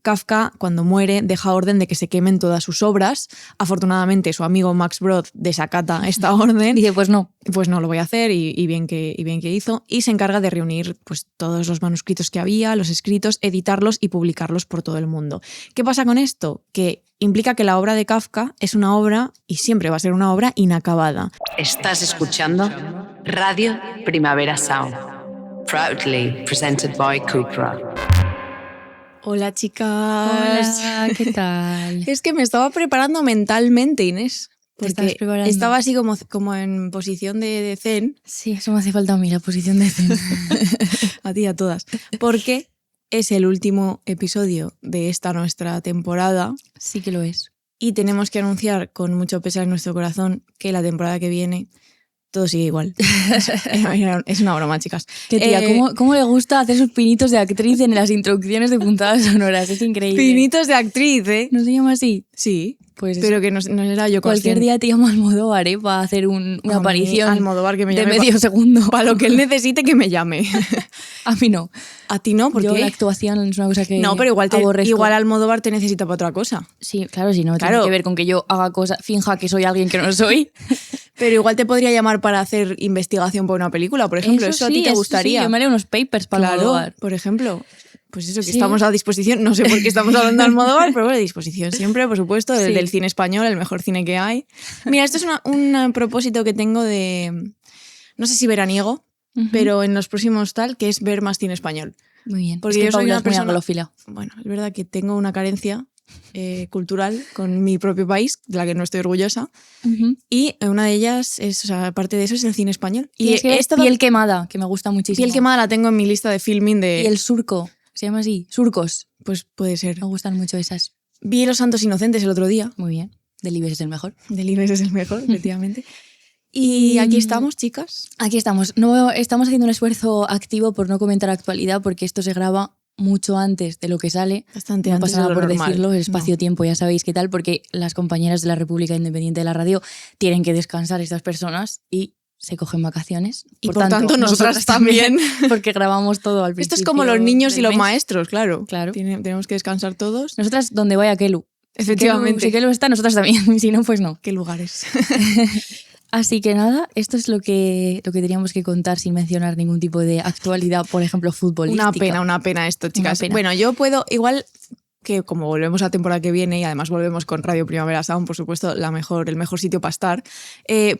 Kafka, cuando muere, deja orden de que se quemen todas sus obras. Afortunadamente, su amigo Max Brod desacata esta orden. Dice, pues no lo voy a hacer y bien que hizo. Y se encarga de reunir pues, todos los manuscritos que había, los escritos, editarlos y publicarlos por todo el mundo. ¿Qué pasa con esto? Que implica que la obra de Kafka es una obra, y siempre va a ser una obra, inacabada. Estás escuchando Radio Primavera Sound, proudly presented by Cupra. Hola, chicas. Hola, ¿qué tal? Es que me estaba preparando mentalmente, Inés. Porque preparando? estaba así como en posición de zen. Sí, eso me hace falta a mí, la posición de zen. A ti y a todas. Porque es el último episodio de esta nuestra temporada. Sí que lo es. Y tenemos que anunciar con mucho pesar en nuestro corazón que la temporada que viene todo sigue igual. Es una broma, chicas. Que tía, ¿cómo le gusta hacer sus pinitos de actriz en las introducciones de puntadas sonoras? Es increíble. Pinitos de actriz, ¿eh? ¿No se llama así? Sí. Pues pero que no era yo consciente. Cualquier día te llamo a Almodóvar, para hacer una aparición Almodóvar que me llame de medio segundo. Para lo que él necesite que me llame. A mí no. ¿A ti no? ¿Por yo qué? La actuación es una cosa que no, pero aborrezco. igual Almodóvar te necesita para otra cosa. Sí, claro, si no tiene que ver con que yo haga cosas, finja que soy alguien que no soy. Pero igual te podría llamar para hacer investigación para una película, por ejemplo. Eso sí, a ti te gustaría. Sí, yo me leo unos papers para Almodóvar. Por ejemplo. Pues eso, que estamos a disposición, no sé por qué estamos hablando de Almodóvar, pero bueno, a disposición siempre, por supuesto, del cine español, el mejor cine que hay. Mira, esto es un propósito que tengo de, no sé si veraniego, pero en los próximos que es ver más cine español. Muy bien, porque es que yo soy Paula una es muy persona anglófila. Bueno, es verdad que tengo una carencia cultural con mi propio país, de la que no estoy orgullosa, y una de ellas, aparte de eso, es el cine español. Y es que Piel quemada, que me gusta muchísimo. Piel quemada la tengo en mi lista de filming de... Y El surco. ¿Se llama así? Surcos. Pues puede ser. Me gustan mucho esas. Vi Los Santos Inocentes el otro día. Muy bien. Delibes es el mejor. Delibes es el mejor, efectivamente. Y aquí estamos, chicas. Aquí estamos. No, estamos haciendo un esfuerzo activo por no comentar actualidad, porque esto se graba mucho antes de lo que sale. Bastante no antes pasa nada de lo por normal. decirlo, el espacio-tiempo, ya sabéis qué tal, porque las compañeras de la República Independiente de la Radio tienen que descansar, estas personas, y se cogen vacaciones. Y por tanto nosotras también. Porque grabamos todo al principio. Esto es como los niños y los mes. maestros, claro. Claro. Tenemos que descansar todos. Nosotras, donde vaya Kelu. Efectivamente. Si Kelu está, nosotras también. Si no, pues no. ¿Qué lugares? Así que nada, esto es lo que teníamos que contar sin mencionar ningún tipo de actualidad, por ejemplo, futbolística. Una pena esto, chicas. Pena. Bueno, yo puedo, igual que como volvemos a la temporada que viene y además volvemos con Radio Primavera Sound, por supuesto, el mejor sitio para estar,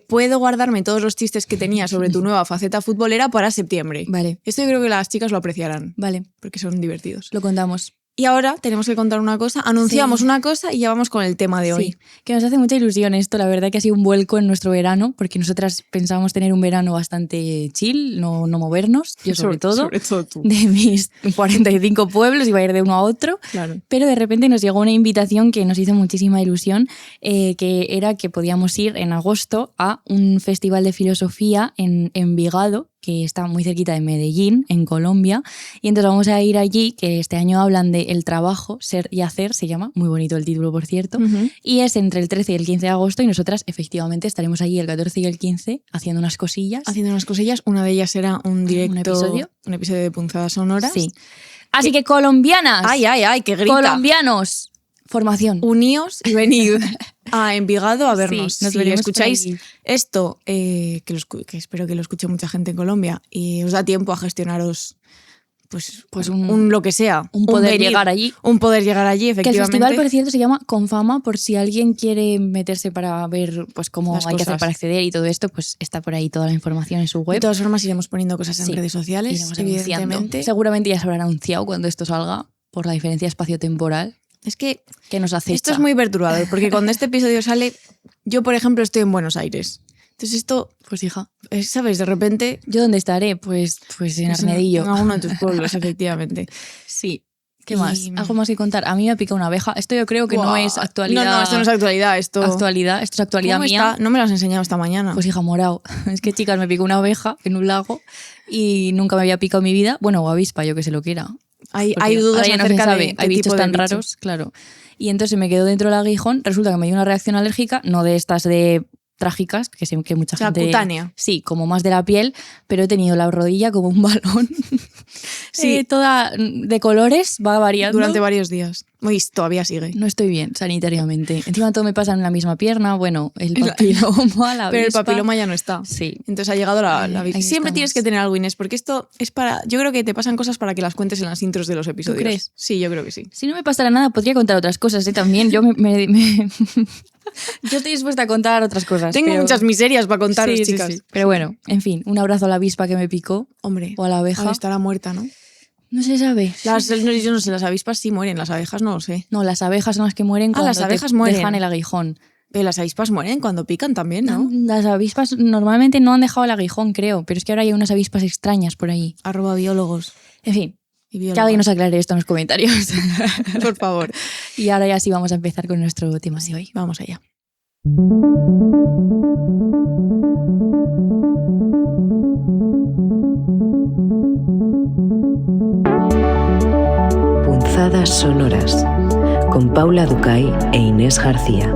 puedo guardarme todos los chistes que tenía sobre tu nueva faceta futbolera para septiembre. Vale. Esto yo creo que las chicas lo apreciarán. Vale. Porque son divertidos. Lo contamos. Y ahora tenemos que contar una cosa, anunciamos una cosa y ya vamos con el tema de hoy. Sí, que nos hace mucha ilusión esto, la verdad que ha sido un vuelco en nuestro verano, porque nosotras pensábamos tener un verano bastante chill, no movernos, yo sobre todo tú. De mis 45 pueblos, iba a ir de uno a otro, claro. Pero de repente nos llegó una invitación que nos hizo muchísima ilusión, que era que podíamos ir en agosto a un festival de filosofía en Envigado, que está muy cerquita de Medellín, en Colombia, y entonces vamos a ir allí, que este año hablan de el trabajo, ser y hacer, se llama, muy bonito el título, por cierto, y es entre el 13 y el 15 de agosto, y nosotras efectivamente estaremos allí el 14 y el 15 haciendo unas cosillas. Una de ellas será un directo, un episodio de Punzadas Sonoras. Sí. Así que colombianas. ¡Ay, qué grita! Colombianos. Formación. Uníos y venid a Envigado a vernos. Sí, nos si veremos escucháis por ahí. esto, que espero que lo escuche mucha gente en Colombia y os da tiempo a gestionaros pues un lo que sea. Un poder llegar allí. Un poder llegar allí, Que efectivamente. el festival, por cierto, se llama Confama, por si alguien quiere meterse para ver pues cómo Las hay que hacer cosas. para acceder y todo esto, pues está por ahí toda la información en su web. De todas formas, iremos poniendo cosas en redes sociales, iremos evidentemente. anunciando. Seguramente ya se habrá anunciado cuando esto salga, por la diferencia espacio-temporal. Es que nos acecha. Esto es muy perturbador, porque cuando este episodio sale, yo, por ejemplo, estoy en Buenos Aires. Entonces esto, pues hija, ¿sabes? De repente... ¿Yo dónde estaré? Pues en Arnedillo. En alguno de tus pueblos, efectivamente. Sí. ¿Qué más? ¿Algo más que contar? A mí me ha picado una abeja. Esto yo creo que no es actualidad. No, esto no es actualidad. Esto es actualidad mía. No me lo has enseñado esta mañana. Pues hija, morado. Es que, chicas, me picó una abeja en un lago y nunca me había picado en mi vida. Bueno, o avispa, yo que sé lo que era. Hay dudas ya no acerca se sabe. de hay bichos tan raros, claro. Y entonces me quedó dentro del aguijón. Resulta que me dio una reacción alérgica, no de estas de trágicas, que sé que mucha gente... cutánea. Sí, como más de la piel, pero he tenido la rodilla como un balón. Sí, toda de colores, va variando. Durante varios días. Uy, todavía sigue. No estoy bien sanitariamente. Encima todo me pasa en la misma pierna. Bueno, el papiloma, la Pero el avispa. papiloma ya no está. Sí. Entonces ha llegado la avispa. ahí Siempre estamos. tienes que tener algo, Inés, porque esto es para... Yo creo que te pasan cosas para que las cuentes en las intros de los episodios. crees? Sí, yo creo que sí. Si no me pasara nada, podría contar otras cosas, ¿eh? También. Yo yo estoy dispuesta a contar otras cosas. Tengo pero... muchas miserias para contaros, Sí, sí, chicas. sí. Pero bueno, en fin, un abrazo a la avispa que me picó. Hombre, O a la abeja. ahora estará muerta, ¿no? No se sabe. Yo no sé, las avispas sí mueren, las abejas no lo sé. No, las abejas son las que mueren cuando las abejas te mueren. dejan el aguijón. Pero las avispas mueren cuando pican también, ¿no? Las avispas normalmente no han dejado el aguijón, creo, pero es que ahora hay unas avispas extrañas por ahí. @biólogos En fin, y que biólogas. alguien nos aclare esto en los comentarios. Por favor. Y ahora ya sí vamos a empezar con nuestro tema de hoy. Vamos allá. Punzadas sonoras con Paula Ducay e Inés García.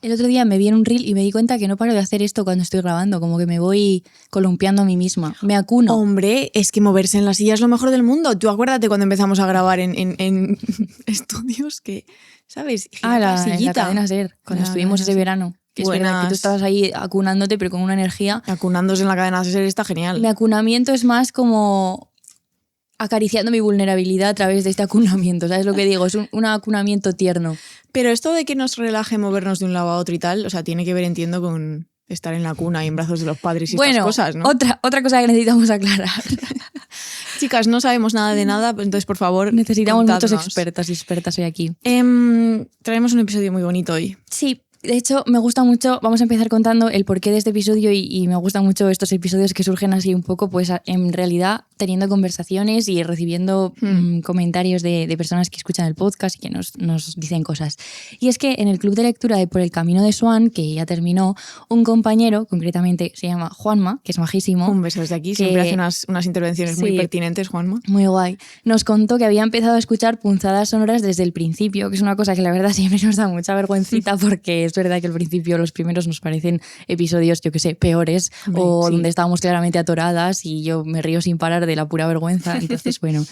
El otro día me vi en un reel y me di cuenta que no paro de hacer esto cuando estoy grabando, como que me voy columpiando a mí misma. Me acuno. Hombre, es que moverse en la silla es lo mejor del mundo. Tú acuérdate cuando empezamos a grabar en estudios que, ¿sabes? En la sillita. cadena SER, cuando La estuvimos cadena ese SER. verano. Que es verdad que tú Buenas. estabas ahí acunándote, pero con una energía. Acunándose en la cadena SER está genial. Mi acunamiento es más como acariciando mi vulnerabilidad a través de este acunamiento. ¿Sabes lo que digo? Es un acunamiento tierno. Pero esto de que nos relaje movernos de un lado a otro y tal, o sea, tiene que ver, entiendo, con estar en la cuna y en brazos de los padres y estas cosas, ¿no? otra cosa que necesitamos aclarar. Chicas, no sabemos nada de nada, entonces, por favor, Necesitamos muchos contadnos. expertas y expertas hoy aquí. Traemos un episodio muy bonito hoy. Sí, de hecho me gusta mucho, vamos a empezar contando el porqué de este episodio y me gustan mucho estos episodios que surgen así un poco, pues en realidad teniendo conversaciones y recibiendo comentarios de personas que escuchan el podcast y que nos dicen cosas. Y es que en el club de lectura de Por el Camino de Swan, que ya terminó, un compañero, concretamente se llama Juanma, que es majísimo. Un beso desde aquí, que- siempre hace unas intervenciones muy Sí. pertinentes, Juanma. Muy guay. Nos contó que había empezado a escuchar punzadas sonoras desde el principio, que es una cosa que la verdad siempre nos da mucha vergüencita porque es verdad que al principio los primeros nos parecen episodios, yo que sé, peores Hombre, o sí. donde estábamos claramente atoradas y yo me río sin parar de la pura vergüenza. Entonces, bueno.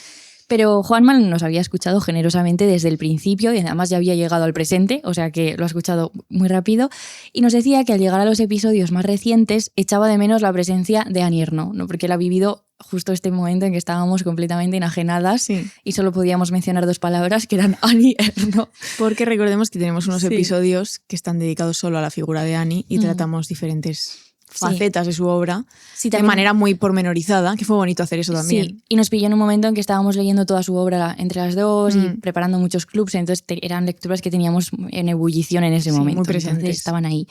Pero Juanma nos había escuchado generosamente desde el principio y además ya había llegado al presente, o sea que lo ha escuchado muy rápido. Y nos decía que al llegar a los episodios más recientes echaba de menos la presencia de Annie Ernaux, ¿no? Porque él ha vivido justo este momento en que estábamos completamente enajenadas Sí. y solo podíamos mencionar dos palabras que eran Annie Ernaux. Porque recordemos que tenemos unos Sí. episodios que están dedicados solo a la figura de Annie y tratamos diferentes facetas de su obra Sí, de también- manera muy pormenorizada, que fue bonito hacer eso también. Sí, y nos pilló en un momento en que estábamos leyendo toda su obra entre las dos y Mm. preparando muchos clubs, entonces eran lecturas que teníamos en ebullición en ese Sí, momento. muy presentes. Entonces estaban ahí.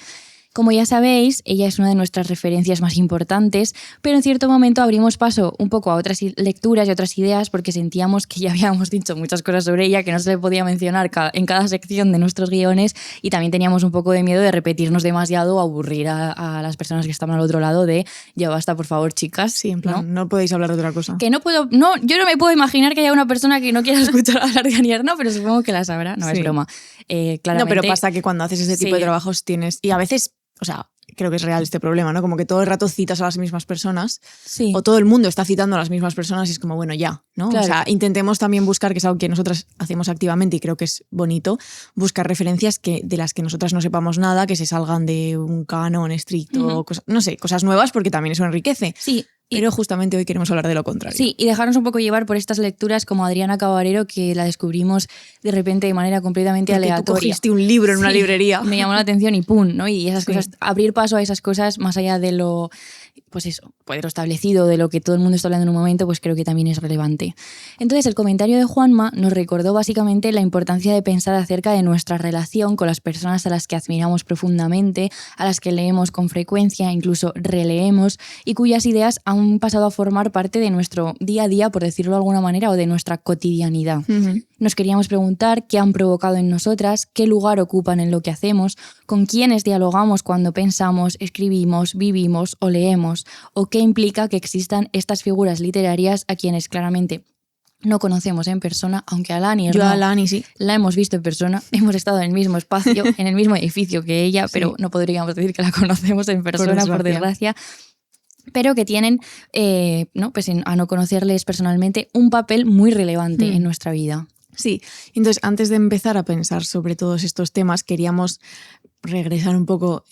Como ya sabéis, ella es una de nuestras referencias más importantes, pero en cierto momento abrimos paso un poco a otras lecturas y otras ideas porque sentíamos que ya habíamos dicho muchas cosas sobre ella que no se le podía mencionar en cada sección de nuestros guiones y también teníamos un poco de miedo de repetirnos demasiado o aburrir a las personas que estaban al otro lado de ya basta, por favor, chicas. Sí, en plan, ¿no? no podéis hablar de otra cosa. Que no puedo, no, yo no me puedo imaginar que haya una persona que no quiera escuchar hablar de Annie Ernaux, pero supongo que la sabrá, no es Sí. broma. Claramente, No, pero pasa que cuando haces ese tipo Sí. de trabajos tienes... Y a veces, o sea, creo que es real este problema, ¿no? Como que todo el rato citas a las mismas personas sí. o todo el mundo está citando a las mismas personas y es como, bueno, ya, ¿no? Claro. O sea, intentemos también buscar, que es algo que nosotras hacemos activamente y creo que es bonito, buscar referencias de las que nosotras no sepamos nada, que se salgan de un canon estricto, no sé, cosas nuevas porque también eso enriquece. Sí, Pero justamente hoy queremos hablar de lo contrario. sí, y dejarnos un poco llevar por estas lecturas como Adriana Cabarero, que la descubrimos de repente de manera completamente Porque tú aleatoria. cogiste un libro en una Sí, librería. Me llamó la atención y pum, ¿no? Y esas Sí. cosas, abrir paso a esas cosas más allá de lo, pues eso, pues de lo establecido, de lo que todo el mundo está hablando en un momento, pues creo que también es relevante. Entonces, el comentario de Juanma nos recordó básicamente la importancia de pensar acerca de nuestra relación con las personas a las que admiramos profundamente, a las que leemos con frecuencia, incluso releemos, y cuyas ideas han pasado a formar parte de nuestro día a día, por decirlo de alguna manera, o de nuestra cotidianidad. Ujú. Nos queríamos preguntar qué han provocado en nosotras, qué lugar ocupan en lo que hacemos, con quiénes dialogamos cuando pensamos, escribimos, vivimos o leemos, o qué implica que existan estas figuras literarias a quienes claramente no conocemos en persona, aunque a Lani Yo a Lani sí. La hemos visto en persona, hemos estado en el mismo espacio, en el mismo edificio que ella, pero no podríamos decir que la conocemos en persona, por desgracia. Pero que tienen, ¿no? Pues a no conocerles personalmente, un papel muy relevante en nuestra vida. Sí, entonces antes de empezar a pensar sobre todos estos temas, queríamos regresar un poco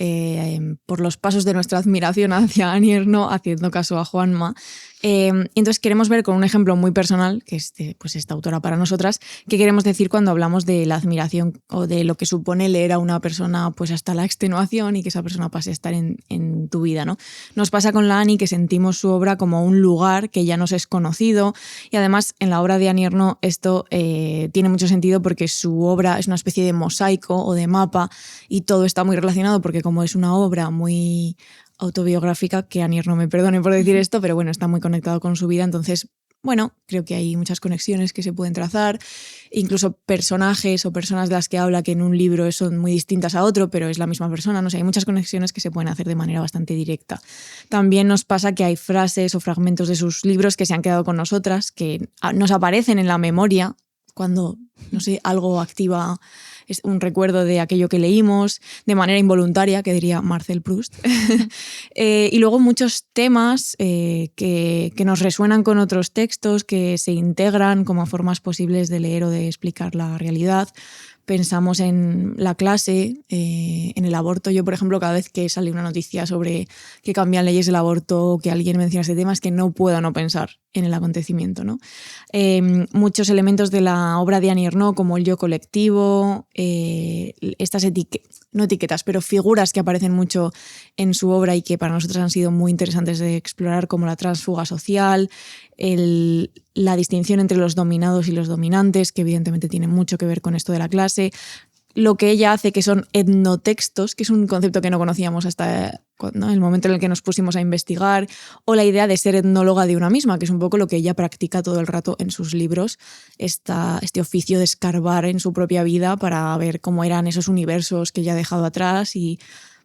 por los pasos de nuestra admiración hacia Annie Ernaux, haciendo caso a Juanma. Entonces queremos ver con un ejemplo muy personal, que es pues esta autora para nosotras, qué queremos decir cuando hablamos de la admiración o de lo que supone leer a una persona pues hasta la extenuación y que esa persona pase a estar en tu vida, ¿no? Nos pasa con la Annie que sentimos su obra como un lugar que ya nos es conocido, y además en la obra de Annie Ernaux esto tiene mucho sentido porque su obra es una especie de mosaico o de mapa y todo está muy relacionado porque como es una obra muy autobiográfica, que Annie Ernaux me perdone por decir esto, pero bueno, está muy conectado con su vida, entonces, bueno, creo que hay muchas conexiones que se pueden trazar, incluso personajes o personas de las que habla que en un libro son muy distintas a otro, pero es la misma persona, no sé, hay muchas conexiones que se pueden hacer de manera bastante directa. También nos pasa que hay frases o fragmentos de sus libros que se han quedado con nosotras, que nos aparecen en la memoria cuando, no sé, algo activa es un recuerdo de aquello que leímos, de manera involuntaria, que diría Marcel Proust. Y luego muchos temas que nos resuenan con otros textos, que se integran como formas posibles de leer o de explicar la realidad. Pensamos en la clase, en el aborto. Yo, por ejemplo, cada vez que sale una noticia sobre que cambian leyes del aborto o que alguien menciona este tema, es que no puedo no pensar en el acontecimiento, ¿no? Muchos elementos de la obra de Annie Ernaux, como el yo colectivo, estas no etiquetas, pero figuras que aparecen mucho en su obra y que para nosotros han sido muy interesantes de explorar, como la transfuga social, la distinción entre los dominados y los dominantes, que evidentemente tiene mucho que ver con esto de la clase, lo que ella hace que son etnotextos, que es un concepto que no conocíamos hasta el momento en el que nos pusimos a investigar, o la idea de ser etnóloga de una misma, que es un poco lo que ella practica todo el rato en sus libros, este oficio de escarbar en su propia vida para ver cómo eran esos universos que ella ha dejado atrás y,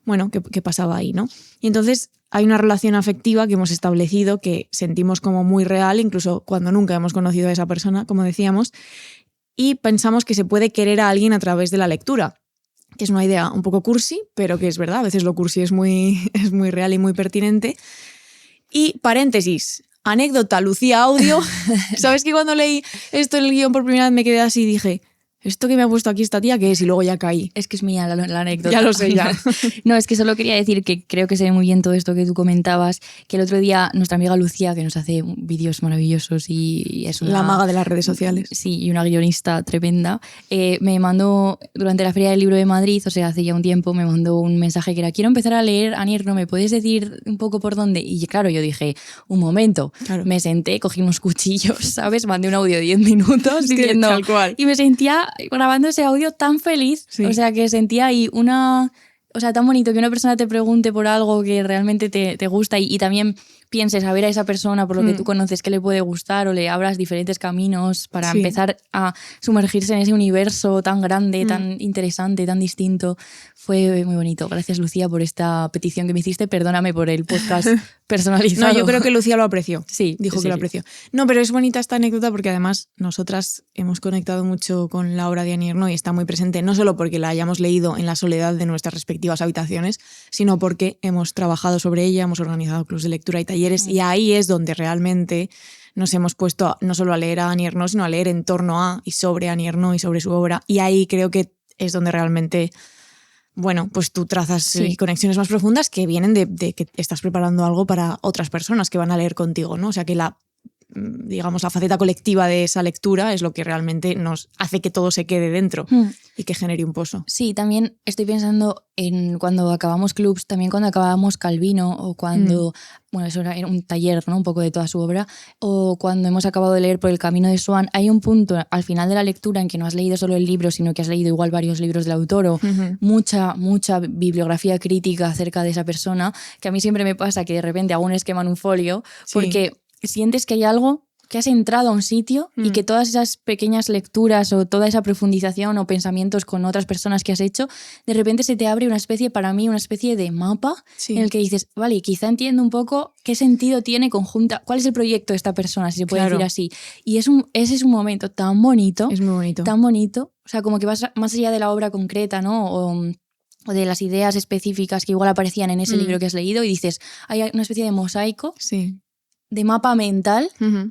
bueno, qué pasaba ahí, ¿no? Y entonces hay una relación afectiva que hemos establecido que sentimos como muy real, incluso cuando nunca hemos conocido a esa persona, como decíamos, y pensamos que se puede querer a alguien a través de la lectura, que es una idea un poco cursi, pero que es verdad, a veces lo cursi es muy real y muy pertinente. Y paréntesis, anécdota, Lucía Audio. ¿Sabes que cuando leí esto en el guión por primera vez me quedé así y dije, ¿esto que me ha puesto aquí esta tía qué es? Y luego ya caí. Es que es mía la anécdota. Ya lo sé, ya. No, es que solo quería decir que creo que se ve muy bien todo esto que tú comentabas, que el otro día nuestra amiga Lucía, que nos hace vídeos maravillosos y es una... La maga de las redes sociales. Sí, y una guionista tremenda, me mandó durante la Feria del Libro de Madrid, o sea, hace ya un tiempo, me mandó un mensaje que era: quiero empezar a leer Annie Ernaux, ¿me puedes decir un poco por dónde? Y claro, yo dije, un momento, claro. Me senté, cogí unos cuchillos, ¿sabes? Mandé un audio de 10 minutos diciendo... Tal cual. Y me sentía grabando ese audio tan feliz, sí. O sea, que sentía ahí o sea, tan bonito que una persona te pregunte por algo que realmente te gusta y también pienses a ver a esa persona por lo que tú conoces que le puede gustar o le abras diferentes caminos para empezar a sumergirse en ese universo tan grande, tan interesante, tan distinto. Fue muy bonito. Gracias, Lucía, por esta petición que me hiciste. Perdóname por el podcast personalizado. No, yo creo que Lucía lo apreció. Sí. Dijo que lo apreció. No, pero es bonita esta anécdota porque además nosotras hemos conectado mucho con la obra de Annie Ernaux y está muy presente, no solo porque la hayamos leído en la soledad de nuestras respectivas habitaciones, sino porque hemos trabajado sobre ella, hemos organizado clubs de lectura y talleres, y ahí es donde realmente nos hemos puesto no solo a leer a Annie Ernaux, sino a leer en torno a y sobre Annie Ernaux y sobre su obra, y ahí creo que es donde realmente, bueno, pues tú trazas conexiones más profundas que vienen de que estás preparando algo para otras personas que van a leer contigo, ¿no? O sea que la faceta colectiva de esa lectura es lo que realmente nos hace que todo se quede dentro y que genere un pozo. Sí, también estoy pensando en cuando acabamos clubs, también cuando acabamos Calvino o cuando, bueno, eso era un taller, ¿no? Un poco de toda su obra, o cuando hemos acabado de leer Por el camino de Swann, hay un punto al final de la lectura en que no has leído solo el libro, sino que has leído igual varios libros del autor o mucha bibliografía crítica acerca de esa persona, que a mí siempre me pasa que de repente hago un esquema en un folio porque sientes que hay algo que has entrado a un sitio y que todas esas pequeñas lecturas o toda esa profundización o pensamientos con otras personas que has hecho, de repente se te abre una especie, para mí, una especie de mapa en el que dices, vale, quizá entiendo un poco qué sentido tiene conjunta, cuál es el proyecto de esta persona, si se puede decir así. Y ese es un momento tan bonito. Es muy bonito. Tan bonito. O sea, como que vas más allá de la obra concreta, ¿no? O de las ideas específicas que igual aparecían en ese libro que has leído y dices, hay una especie de mosaico, de mapa mental,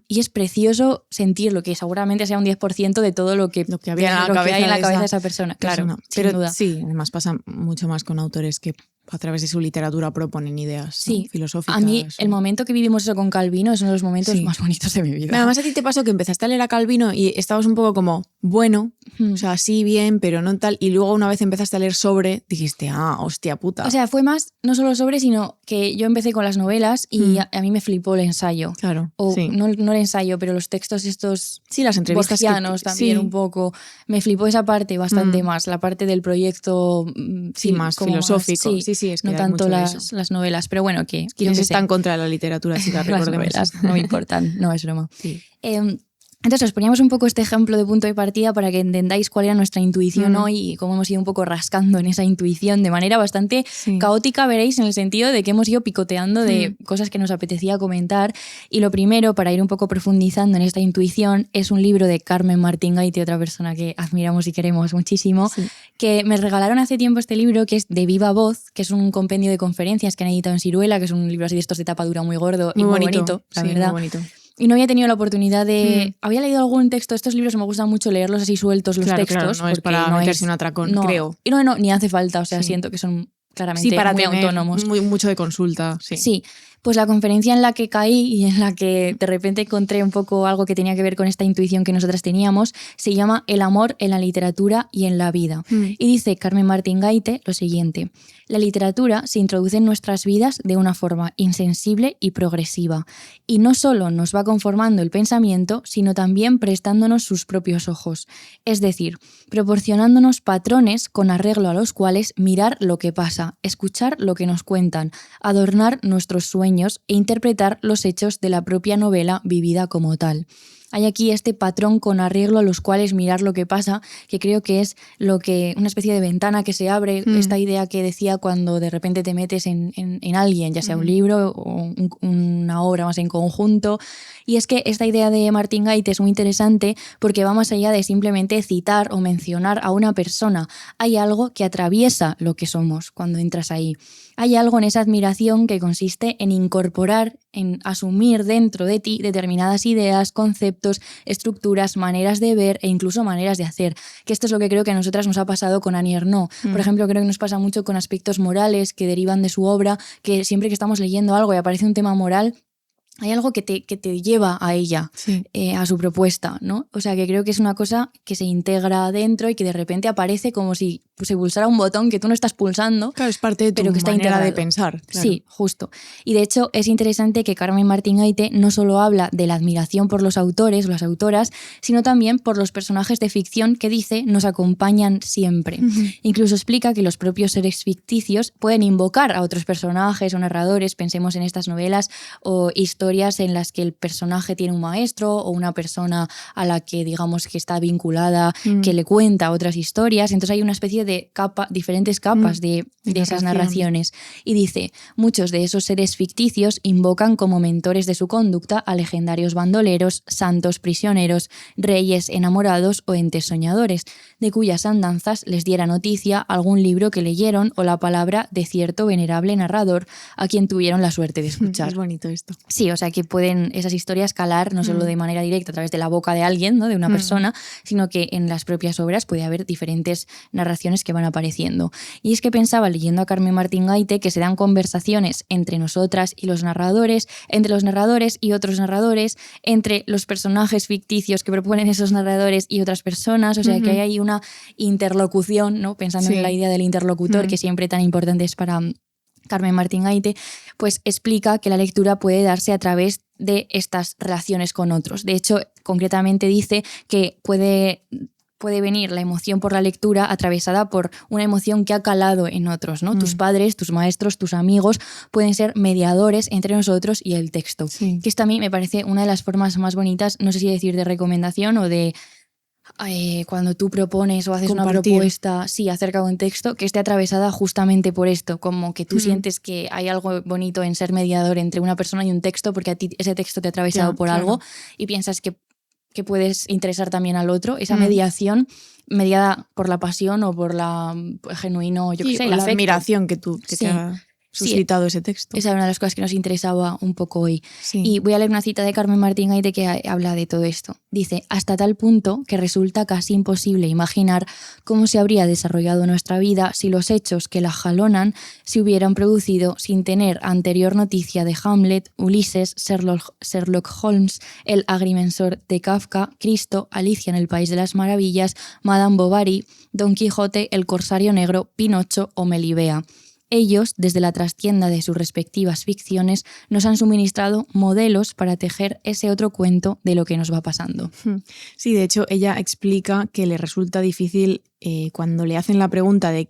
y es precioso sentirlo, que seguramente sea un 10% de todo lo que había hay en la cabeza de esa persona. Claro, pero sin duda. Sí, además pasa mucho más con autores que a través de su literatura proponen ideas, ¿no? Filosóficas. A mí el momento que vivimos eso con Calvino es uno de los momentos más bonitos de mi vida. Además a ti te pasó que empezaste a leer a Calvino y estabas un poco como, bueno, o sea, sí, bien, pero no tal, y luego una vez empezaste a leer sobre, dijiste, hostia puta. O sea, fue más, no solo sobre, sino que yo empecé con las novelas y a mí me flipó el ensayo. Claro, no el ensayo, pero los textos estos... Sí, las entrevistas borgianos también un poco. Me flipó esa parte bastante más, la parte del proyecto... más filosófico. Más, sí, es que no tanto las novelas, pero bueno, que... ¿Quiénes están contra la literatura? Si las novelas no me importan, no es broma. Sí. Entonces os poníamos un poco este ejemplo de punto de partida para que entendáis cuál era nuestra intuición hoy y cómo hemos ido un poco rascando en esa intuición de manera bastante caótica, veréis, en el sentido de que hemos ido picoteando de cosas que nos apetecía comentar. Y lo primero, para ir un poco profundizando en esta intuición, es un libro de Carmen Martín Gaite, otra persona que admiramos y queremos muchísimo, que me regalaron hace tiempo este libro, que es De Viva Voz, que es un compendio de conferencias que han editado en Ciruela, que es un libro así de estos de tapa dura muy gordo y muy bonito, la verdad. Muy bonito. Y no había tenido la oportunidad de... Había leído algún texto, estos libros me gustan mucho leerlos así sueltos, los textos. Claro, no es para meterse un atracón, creo. Y no, ni hace falta, o sea, siento que son claramente para muy tener autónomos. Mucho de consulta, Sí, pues la conferencia en la que caí y en la que de repente encontré un poco algo que tenía que ver con esta intuición que nosotras teníamos, se llama El amor en la literatura y en la vida. Y dice Carmen Martín Gaite lo siguiente: la literatura se introduce en nuestras vidas de una forma insensible y progresiva, y no solo nos va conformando el pensamiento, sino también prestándonos sus propios ojos, es decir, proporcionándonos patrones con arreglo a los cuales mirar lo que pasa, escuchar lo que nos cuentan, adornar nuestros sueños e interpretar los hechos de la propia novela vivida como tal. Hay aquí este patrón con arreglo a los cuales mirar lo que pasa, que creo que es una especie de ventana que se abre, esta idea que decía cuando de repente te metes en alguien, ya sea un libro o una obra más en conjunto. Y es que esta idea de Martín Gaite es muy interesante porque va más allá de simplemente citar o mencionar a una persona. Hay algo que atraviesa lo que somos cuando entras ahí. Hay algo en esa admiración que consiste en incorporar, en asumir dentro de ti determinadas ideas, conceptos, estructuras, maneras de ver e incluso maneras de hacer. Que esto es lo que creo que a nosotras nos ha pasado con Annie Ernaux. Por ejemplo, creo que nos pasa mucho con aspectos morales que derivan de su obra, que siempre que estamos leyendo algo y aparece un tema moral, hay algo que te lleva a ella, a su propuesta, ¿no? O sea, que creo que es una cosa que se integra adentro y que de repente aparece como si se pulsara un botón que tú no estás pulsando. Claro, es parte de tu pero que está manera integrado. de pensar. Claro. Sí, justo. Y de hecho es interesante que Carmen Martín Gaite no solo habla de la admiración por los autores o las autoras, sino también por los personajes de ficción que dice nos acompañan siempre. Incluso explica que los propios seres ficticios pueden invocar a otros personajes o narradores. Pensemos en estas novelas o historias en las que el personaje tiene un maestro o una persona a la que digamos que está vinculada, que le cuenta otras historias. Entonces hay una especie de diferentes capas de esas narraciones. Y dice, muchos de esos seres ficticios invocan como mentores de su conducta a legendarios bandoleros, santos prisioneros, reyes enamorados o entes soñadores, de cuyas andanzas les diera noticia algún libro que leyeron o la palabra de cierto venerable narrador a quien tuvieron la suerte de escuchar. Es bonito esto. Sí, o sea que pueden esas historias calar no solo de manera directa a través de la boca de alguien, ¿no? De una persona, sino que en las propias obras puede haber diferentes narraciones que van apareciendo. Y es que pensaba, leyendo a Carmen Martín Gaite, que se dan conversaciones entre nosotras y los narradores, entre los narradores y otros narradores, entre los personajes ficticios que proponen esos narradores y otras personas, o sea que hay ahí una interlocución, ¿no? Pensando en la idea del interlocutor, que siempre tan importante es para Carmen Martín Gaite, pues explica que la lectura puede darse a través de estas relaciones con otros. De hecho, concretamente dice que puede puede venir la emoción por la lectura atravesada por una emoción que ha calado en otros, ¿no? Tus padres, tus maestros, tus amigos pueden ser mediadores entre nosotros y el texto. Sí. Que esto a mí me parece una de las formas más bonitas, no sé si decir de recomendación o de cuando tú propones o haces Compartir. una propuesta acerca de un texto que esté atravesada justamente por esto, como que tú sientes que hay algo bonito en ser mediador entre una persona y un texto porque a ti ese texto te ha atravesado por algo y piensas que puedes interesar también al otro, esa mediación mediada por la pasión o por la genuino, yo qué sé, el la afecto. admiración que te ha suscitado ese texto. Esa era una de las cosas que nos interesaba un poco hoy. Sí. Y voy a leer una cita de Carmen Martín Gaite que habla de todo esto. Dice, hasta tal punto que resulta casi imposible imaginar cómo se habría desarrollado nuestra vida si los hechos que la jalonan se hubieran producido sin tener anterior noticia de Hamlet, Ulises, Sherlock Holmes, el agrimensor de Kafka, Cristo, Alicia en el País de las Maravillas, Madame Bovary, Don Quijote, el Corsario Negro, Pinocho o Melibea. Ellos, desde la trastienda de sus respectivas ficciones, nos han suministrado modelos para tejer ese otro cuento de lo que nos va pasando. Sí, de hecho, ella explica que le resulta difícil cuando le hacen la pregunta de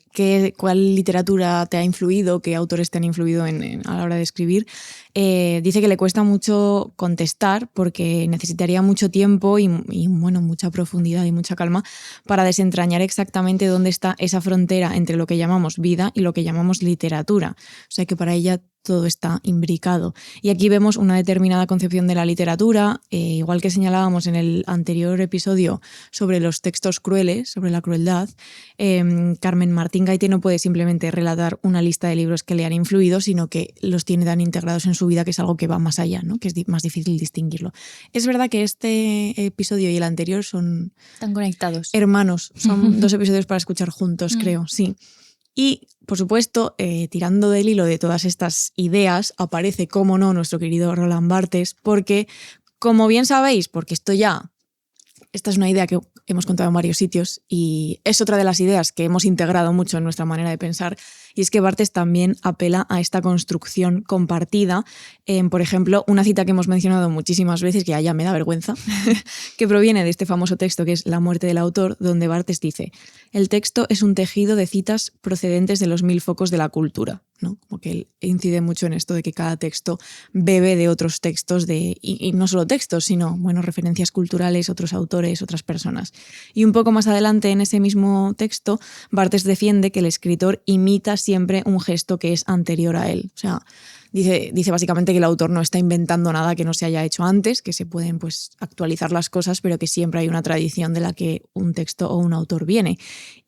cuál literatura te ha influido, qué autores te han influido a la hora de escribir, dice que le cuesta mucho contestar porque necesitaría mucho tiempo y mucha profundidad y mucha calma para desentrañar exactamente dónde está esa frontera entre lo que llamamos vida y lo que llamamos literatura. O sea que para ella todo está imbricado. Y aquí vemos una determinada concepción de la literatura, igual que señalábamos en el anterior episodio sobre los textos crueles, sobre la crueldad. Carmen Martín Gaite no puede simplemente relatar una lista de libros que le han influido, sino que los tiene tan integrados en su vida que es algo que va más allá, ¿no? Que es más difícil distinguirlo. Es verdad que este episodio y el anterior son... Están conectados. Hermanos, son 2 episodios para escuchar juntos, creo, sí. Y, por supuesto, tirando del hilo de todas estas ideas, aparece, cómo no, nuestro querido Roland Barthes, porque, como bien sabéis, porque esta es una idea que hemos contado en varios sitios y es otra de las ideas que hemos integrado mucho en nuestra manera de pensar, y es que Barthes también apela a esta construcción compartida. Por ejemplo, una cita que hemos mencionado muchísimas veces, que ya me da vergüenza, que proviene de este famoso texto que es La muerte del autor, donde Barthes dice: el texto es un tejido de citas procedentes de los 1000 focos de la cultura, ¿no? Como que él incide mucho en esto de que cada texto bebe de otros textos, y no solo textos, sino referencias culturales, otros autores, otras personas. Y un poco más adelante en ese mismo texto, Barthes defiende que el escritor imita siempre un gesto que es anterior a él. O sea, dice básicamente que el autor no está inventando nada que no se haya hecho antes, que se pueden actualizar las cosas, pero que siempre hay una tradición de la que un texto o un autor viene.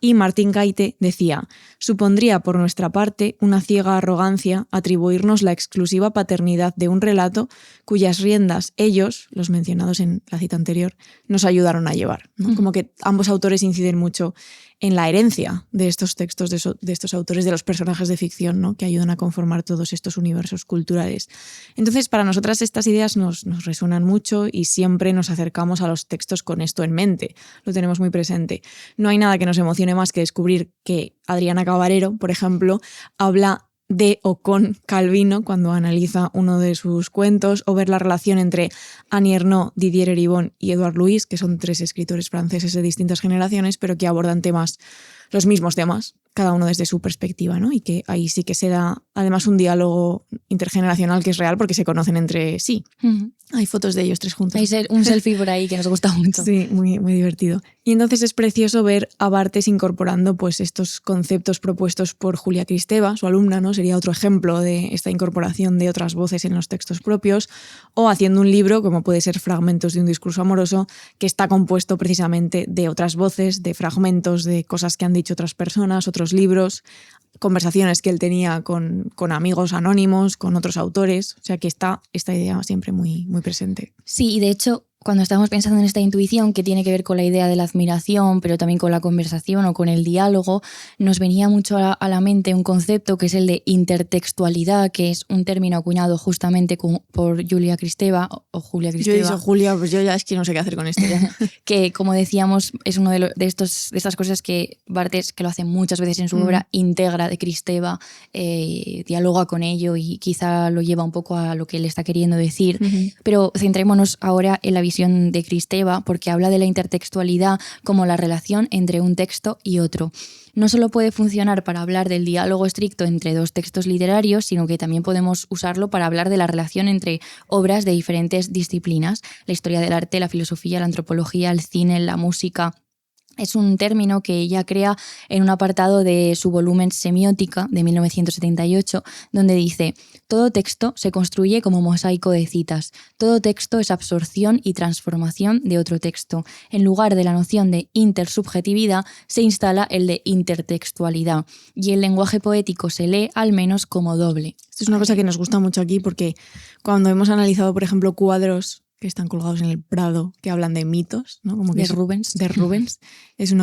Y Martín Gaite decía: supondría por nuestra parte una ciega arrogancia atribuirnos la exclusiva paternidad de un relato cuyas riendas ellos, los mencionados en la cita anterior, nos ayudaron a llevar, ¿no? Como que ambos autores inciden mucho en la herencia de estos textos, de estos autores, de los personajes de ficción, ¿no? Que ayudan a conformar todos estos universos culturales. Entonces, para nosotras estas ideas nos resuenan mucho y siempre nos acercamos a los textos con esto en mente. Lo tenemos muy presente. No hay nada que nos emocione más que descubrir que Adriana Cabarero, por ejemplo, habla de o con Calvino cuando analiza uno de sus cuentos, o ver la relación entre Annie Ernaux, Didier Eribon y Édouard Louis, que son 3 escritores franceses de distintas generaciones, pero que abordan los mismos temas, cada uno desde su perspectiva, ¿no? Y que ahí sí que se da además un diálogo intergeneracional que es real porque se conocen entre sí. Hay fotos de ellos 3 juntos. Hay un selfie por ahí que nos gusta mucho. Sí, muy, muy divertido. Y entonces es precioso ver a Barthes incorporando estos conceptos propuestos por Julia Kristeva, su alumna, ¿no? Sería otro ejemplo de esta incorporación de otras voces en los textos propios, o haciendo un libro, como puede ser Fragmentos de un discurso amoroso, que está compuesto precisamente de otras voces, de fragmentos de cosas que han dicho otras personas, otros libros, conversaciones que él tenía con amigos anónimos, con otros autores. O sea que está esta idea siempre muy, muy presente. Sí, y de hecho, cuando estábamos pensando en esta intuición que tiene que ver con la idea de la admiración, pero también con la conversación o con el diálogo, nos venía mucho a la mente un concepto que es el de intertextualidad, que es un término acuñado justamente por Julia Kristeva o Julia Kristeva. Yo he dicho Julia, pues yo ya es que no sé qué hacer con esto. Que, como decíamos, es uno de estas cosas que Barthes, que lo hace muchas veces en su obra, integra de Kristeva, dialoga con ello y quizá lo lleva un poco a lo que él está queriendo decir. Pero centrémonos ahora en la visión visión de Kristeva porque habla de la intertextualidad como la relación entre un texto y otro. No solo puede funcionar para hablar del diálogo estricto entre dos textos literarios, sino que también podemos usarlo para hablar de la relación entre obras de diferentes disciplinas: la historia del arte, la filosofía, la antropología, el cine, la música. Es un término que ella crea en un apartado de su volumen Semiótica de 1978, donde dice: todo texto se construye como mosaico de citas. Todo texto es absorción y transformación de otro texto. En lugar de la noción de intersubjetividad, se instala el de intertextualidad. Y el lenguaje poético se lee al menos como doble. Esto es una cosa que nos gusta mucho aquí porque cuando hemos analizado, por ejemplo, cuadros que están colgados en el Prado, que hablan de mitos, ¿no? Como que de Rubens. De Rubens. Es un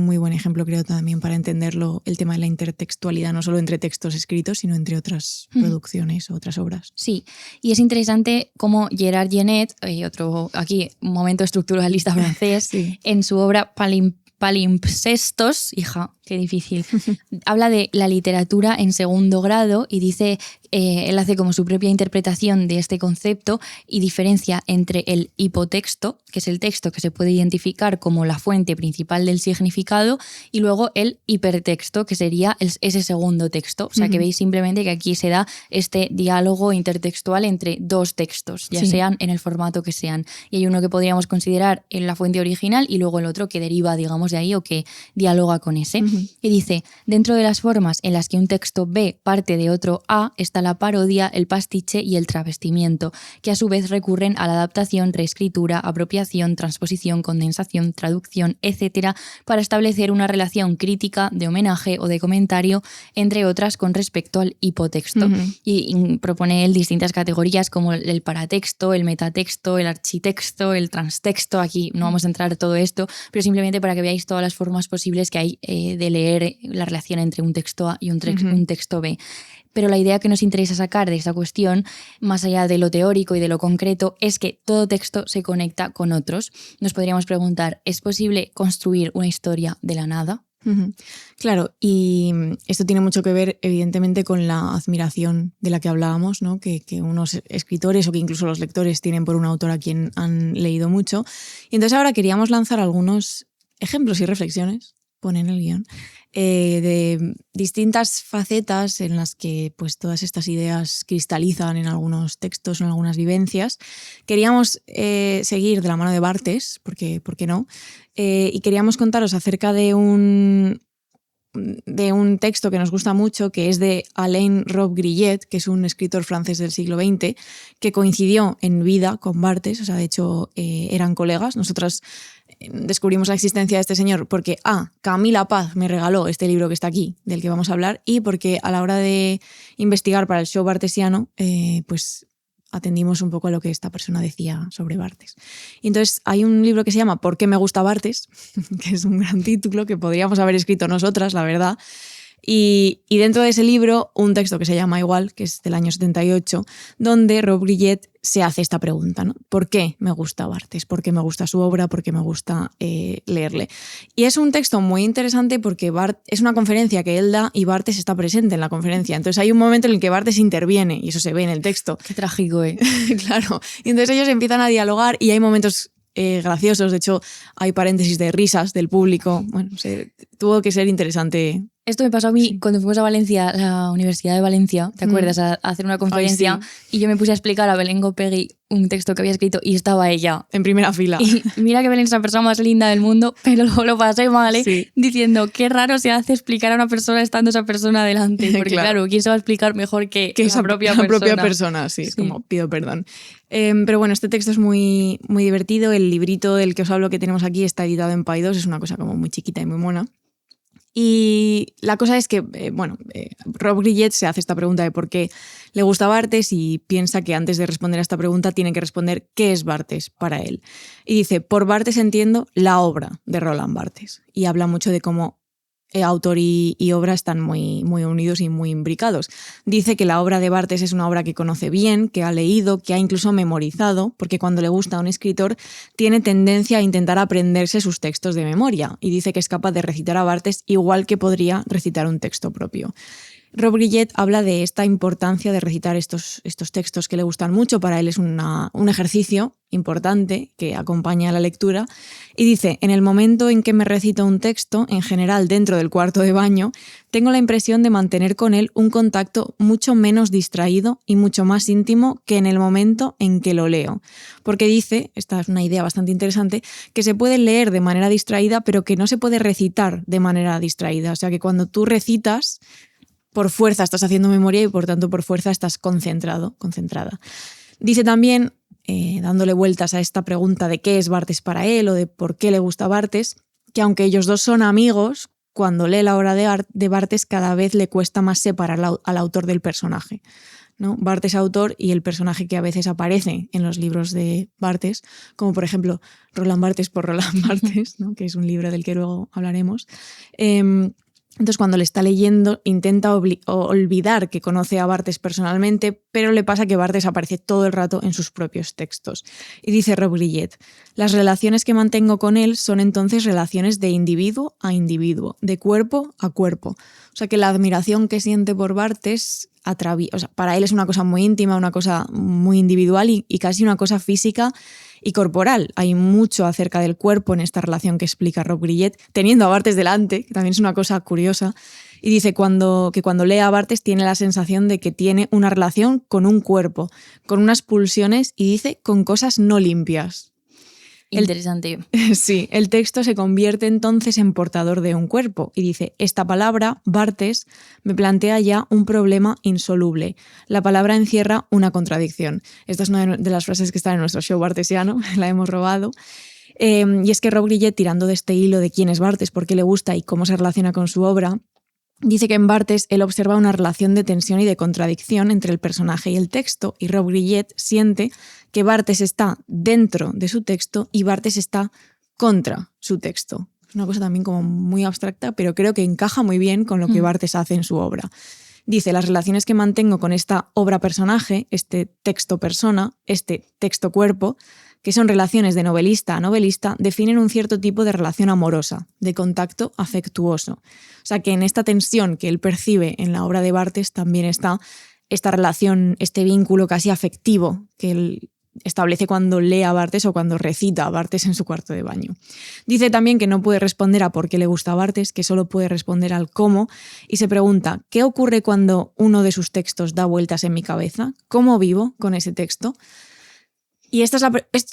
muy buen ejemplo, creo, también para entenderlo, el tema de la intertextualidad, no solo entre textos escritos, sino entre otras producciones o otras obras. Sí, y es interesante cómo Gerard Genet, otro aquí momento estructuralista francés, sí, en su obra Palimpsestos, hija, qué difícil, habla de la literatura en segundo grado y dice, él hace como su propia interpretación de este concepto y diferencia entre el hipotexto, que es el texto que se puede identificar como la fuente principal del significado, y luego el hipertexto, que sería ese segundo texto. O sea, que veis simplemente que aquí se da este diálogo intertextual entre dos textos, ya sean en el formato que sean. Y hay uno que podríamos considerar en la fuente original y luego el otro que deriva, digamos, de ahí o que dialoga con ese. Y dice: dentro de las formas en las que un texto B parte de otro A está la parodia, el pastiche y el travestimiento, que a su vez recurren a la adaptación, reescritura, apropiación, transposición, condensación, traducción, etc., para establecer una relación crítica, de homenaje o de comentario, entre otras, con respecto al hipotexto. Y propone él distintas categorías como el paratexto, el metatexto, el architexto, el transtexto. Aquí no vamos a entrar en todo esto, pero simplemente para que veáis todas las formas posibles que hay de leer la relación entre un texto A y un texto B. Pero la idea que nos interesa sacar de esa cuestión, más allá de lo teórico y de lo concreto, es que todo texto se conecta con otros. Nos podríamos preguntar: ¿es posible construir una historia de la nada? Claro, y esto tiene mucho que ver, evidentemente, con la admiración de la que hablábamos, ¿no? Que unos escritores o que incluso los lectores tienen por un autor a quien han leído mucho. Y entonces ahora queríamos lanzar algunos ejemplos y reflexiones, pone en el guión, de distintas facetas en las que pues, todas estas ideas cristalizan en algunos textos o en algunas vivencias. Queríamos seguir de la mano de Barthes, porque ¿por qué no? Y queríamos contaros acerca de un texto que nos gusta mucho, que es de Alain Robbe-Grillet, que es un escritor francés del siglo XX, que coincidió en vida con Barthes, o sea, de hecho eran colegas. Nosotras descubrimos la existencia de este señor porque Camila Paz me regaló este libro que está aquí, del que vamos a hablar, y porque a la hora de investigar para el show bartesiano, pues atendimos un poco a lo que esta persona decía sobre Barthes. Y entonces hay un libro que se llama ¿Por qué me gusta Barthes?, que es un gran título que podríamos haber escrito nosotras, la verdad. Y dentro de ese libro, un texto que se llama igual, que es del año 78, donde Robbe-Grillet se hace esta pregunta, ¿no? ¿Por qué me gusta Barthes? ¿Por qué me gusta su obra? ¿Por qué me gusta leerle? Y es un texto muy interesante porque es una conferencia que él da y Barthes está presente en la conferencia. Entonces hay un momento en el que Barthes interviene y eso se ve en el texto. Qué trágico, ¿eh? Claro. Y entonces ellos empiezan a dialogar y hay momentos graciosos. De hecho, hay paréntesis de risas del público. Bueno, tuvo que ser interesante. Esto me pasó a mí cuando fuimos a Valencia, la Universidad de Valencia, ¿te acuerdas? A hacer una conferencia. Ay, sí. Y yo me puse a explicar a Belén Gopegui un texto que había escrito y estaba ella en primera fila. Y mira que Belén es la persona más linda del mundo, pero luego lo pasé mal, ¿eh? Sí. Diciendo qué raro se hace explicar a una persona estando esa persona delante. Porque claro, ¿quién se va a explicar mejor que esa propia persona? Sí, es como pido perdón. Pero bueno, este texto es muy, muy divertido. El librito del que os hablo que tenemos aquí está editado en Paidós, es una cosa como muy chiquita y muy mona. Y la cosa es que, Robbe-Grillet se hace esta pregunta de por qué le gusta Barthes y piensa que antes de responder a esta pregunta tiene que responder qué es Barthes para él. Y dice: por Barthes entiendo la obra de Roland Barthes. Y habla mucho de cómo autor y obra están muy, muy unidos y muy imbricados. Dice que la obra de Barthes es una obra que conoce bien, que ha leído, que ha incluso memorizado, porque cuando le gusta a un escritor tiene tendencia a intentar aprenderse sus textos de memoria y dice que es capaz de recitar a Barthes igual que podría recitar un texto propio. Rob Grillet habla de esta importancia de recitar estos textos que le gustan mucho. Para él es un ejercicio importante que acompaña a la lectura. Y dice, en el momento en que me recito un texto, en general dentro del cuarto de baño, tengo la impresión de mantener con él un contacto mucho menos distraído y mucho más íntimo que en el momento en que lo leo. Porque dice, esta es una idea bastante interesante, que se puede leer de manera distraída, pero que no se puede recitar de manera distraída. O sea que cuando tú recitas, por fuerza estás haciendo memoria y por tanto por fuerza estás concentrada. Dice también, dándole vueltas a esta pregunta de qué es Barthes para él o de por qué le gusta Barthes, que aunque ellos dos son amigos, cuando lee la obra de Barthes cada vez le cuesta más separar al autor del personaje, ¿no? Barthes autor y el personaje que a veces aparece en los libros de Barthes, como por ejemplo Roland Barthes por Roland Barthes, ¿no? Que es un libro del que luego hablaremos. Entonces, cuando le está leyendo, intenta olvidar que conoce a Barthes personalmente, pero le pasa que Barthes aparece todo el rato en sus propios textos. Y dice Rob Grillet, las relaciones que mantengo con él son entonces relaciones de individuo a individuo, de cuerpo a cuerpo. O sea que la admiración que siente por Barthes, para él es una cosa muy íntima, una cosa muy individual y casi una cosa física y corporal. Hay mucho acerca del cuerpo en esta relación que explica Rob Grillet, teniendo a Barthes delante, que también es una cosa curiosa. Y dice que cuando lee a Barthes tiene la sensación de que tiene una relación con un cuerpo, con unas pulsiones y dice con cosas no limpias. Interesante. Sí, el texto se convierte entonces en portador de un cuerpo y dice, esta palabra, Barthes, me plantea ya un problema insoluble. La palabra encierra una contradicción. Esta es una de las frases que están en nuestro show barthesiano, la hemos robado. Y es que Rob Grillet, tirando de este hilo de quién es Barthes, por qué le gusta y cómo se relaciona con su obra, dice que en Barthes él observa una relación de tensión y de contradicción entre el personaje y el texto, y Rob Grillet siente que Barthes está dentro de su texto y Barthes está contra su texto. Es una cosa también como muy abstracta, pero creo que encaja muy bien con lo que Barthes hace en su obra. Dice, las relaciones que mantengo con esta obra-personaje, este texto-persona, este texto-cuerpo, que son relaciones de novelista a novelista, definen un cierto tipo de relación amorosa, de contacto afectuoso. O sea que en esta tensión que él percibe en la obra de Barthes también está esta relación, este vínculo casi afectivo que él establece cuando lee a Barthes o cuando recita a Barthes en su cuarto de baño. Dice también que no puede responder a por qué le gusta a Barthes, que solo puede responder al cómo, y se pregunta, ¿qué ocurre cuando uno de sus textos da vueltas en mi cabeza? ¿Cómo vivo con ese texto? Y esta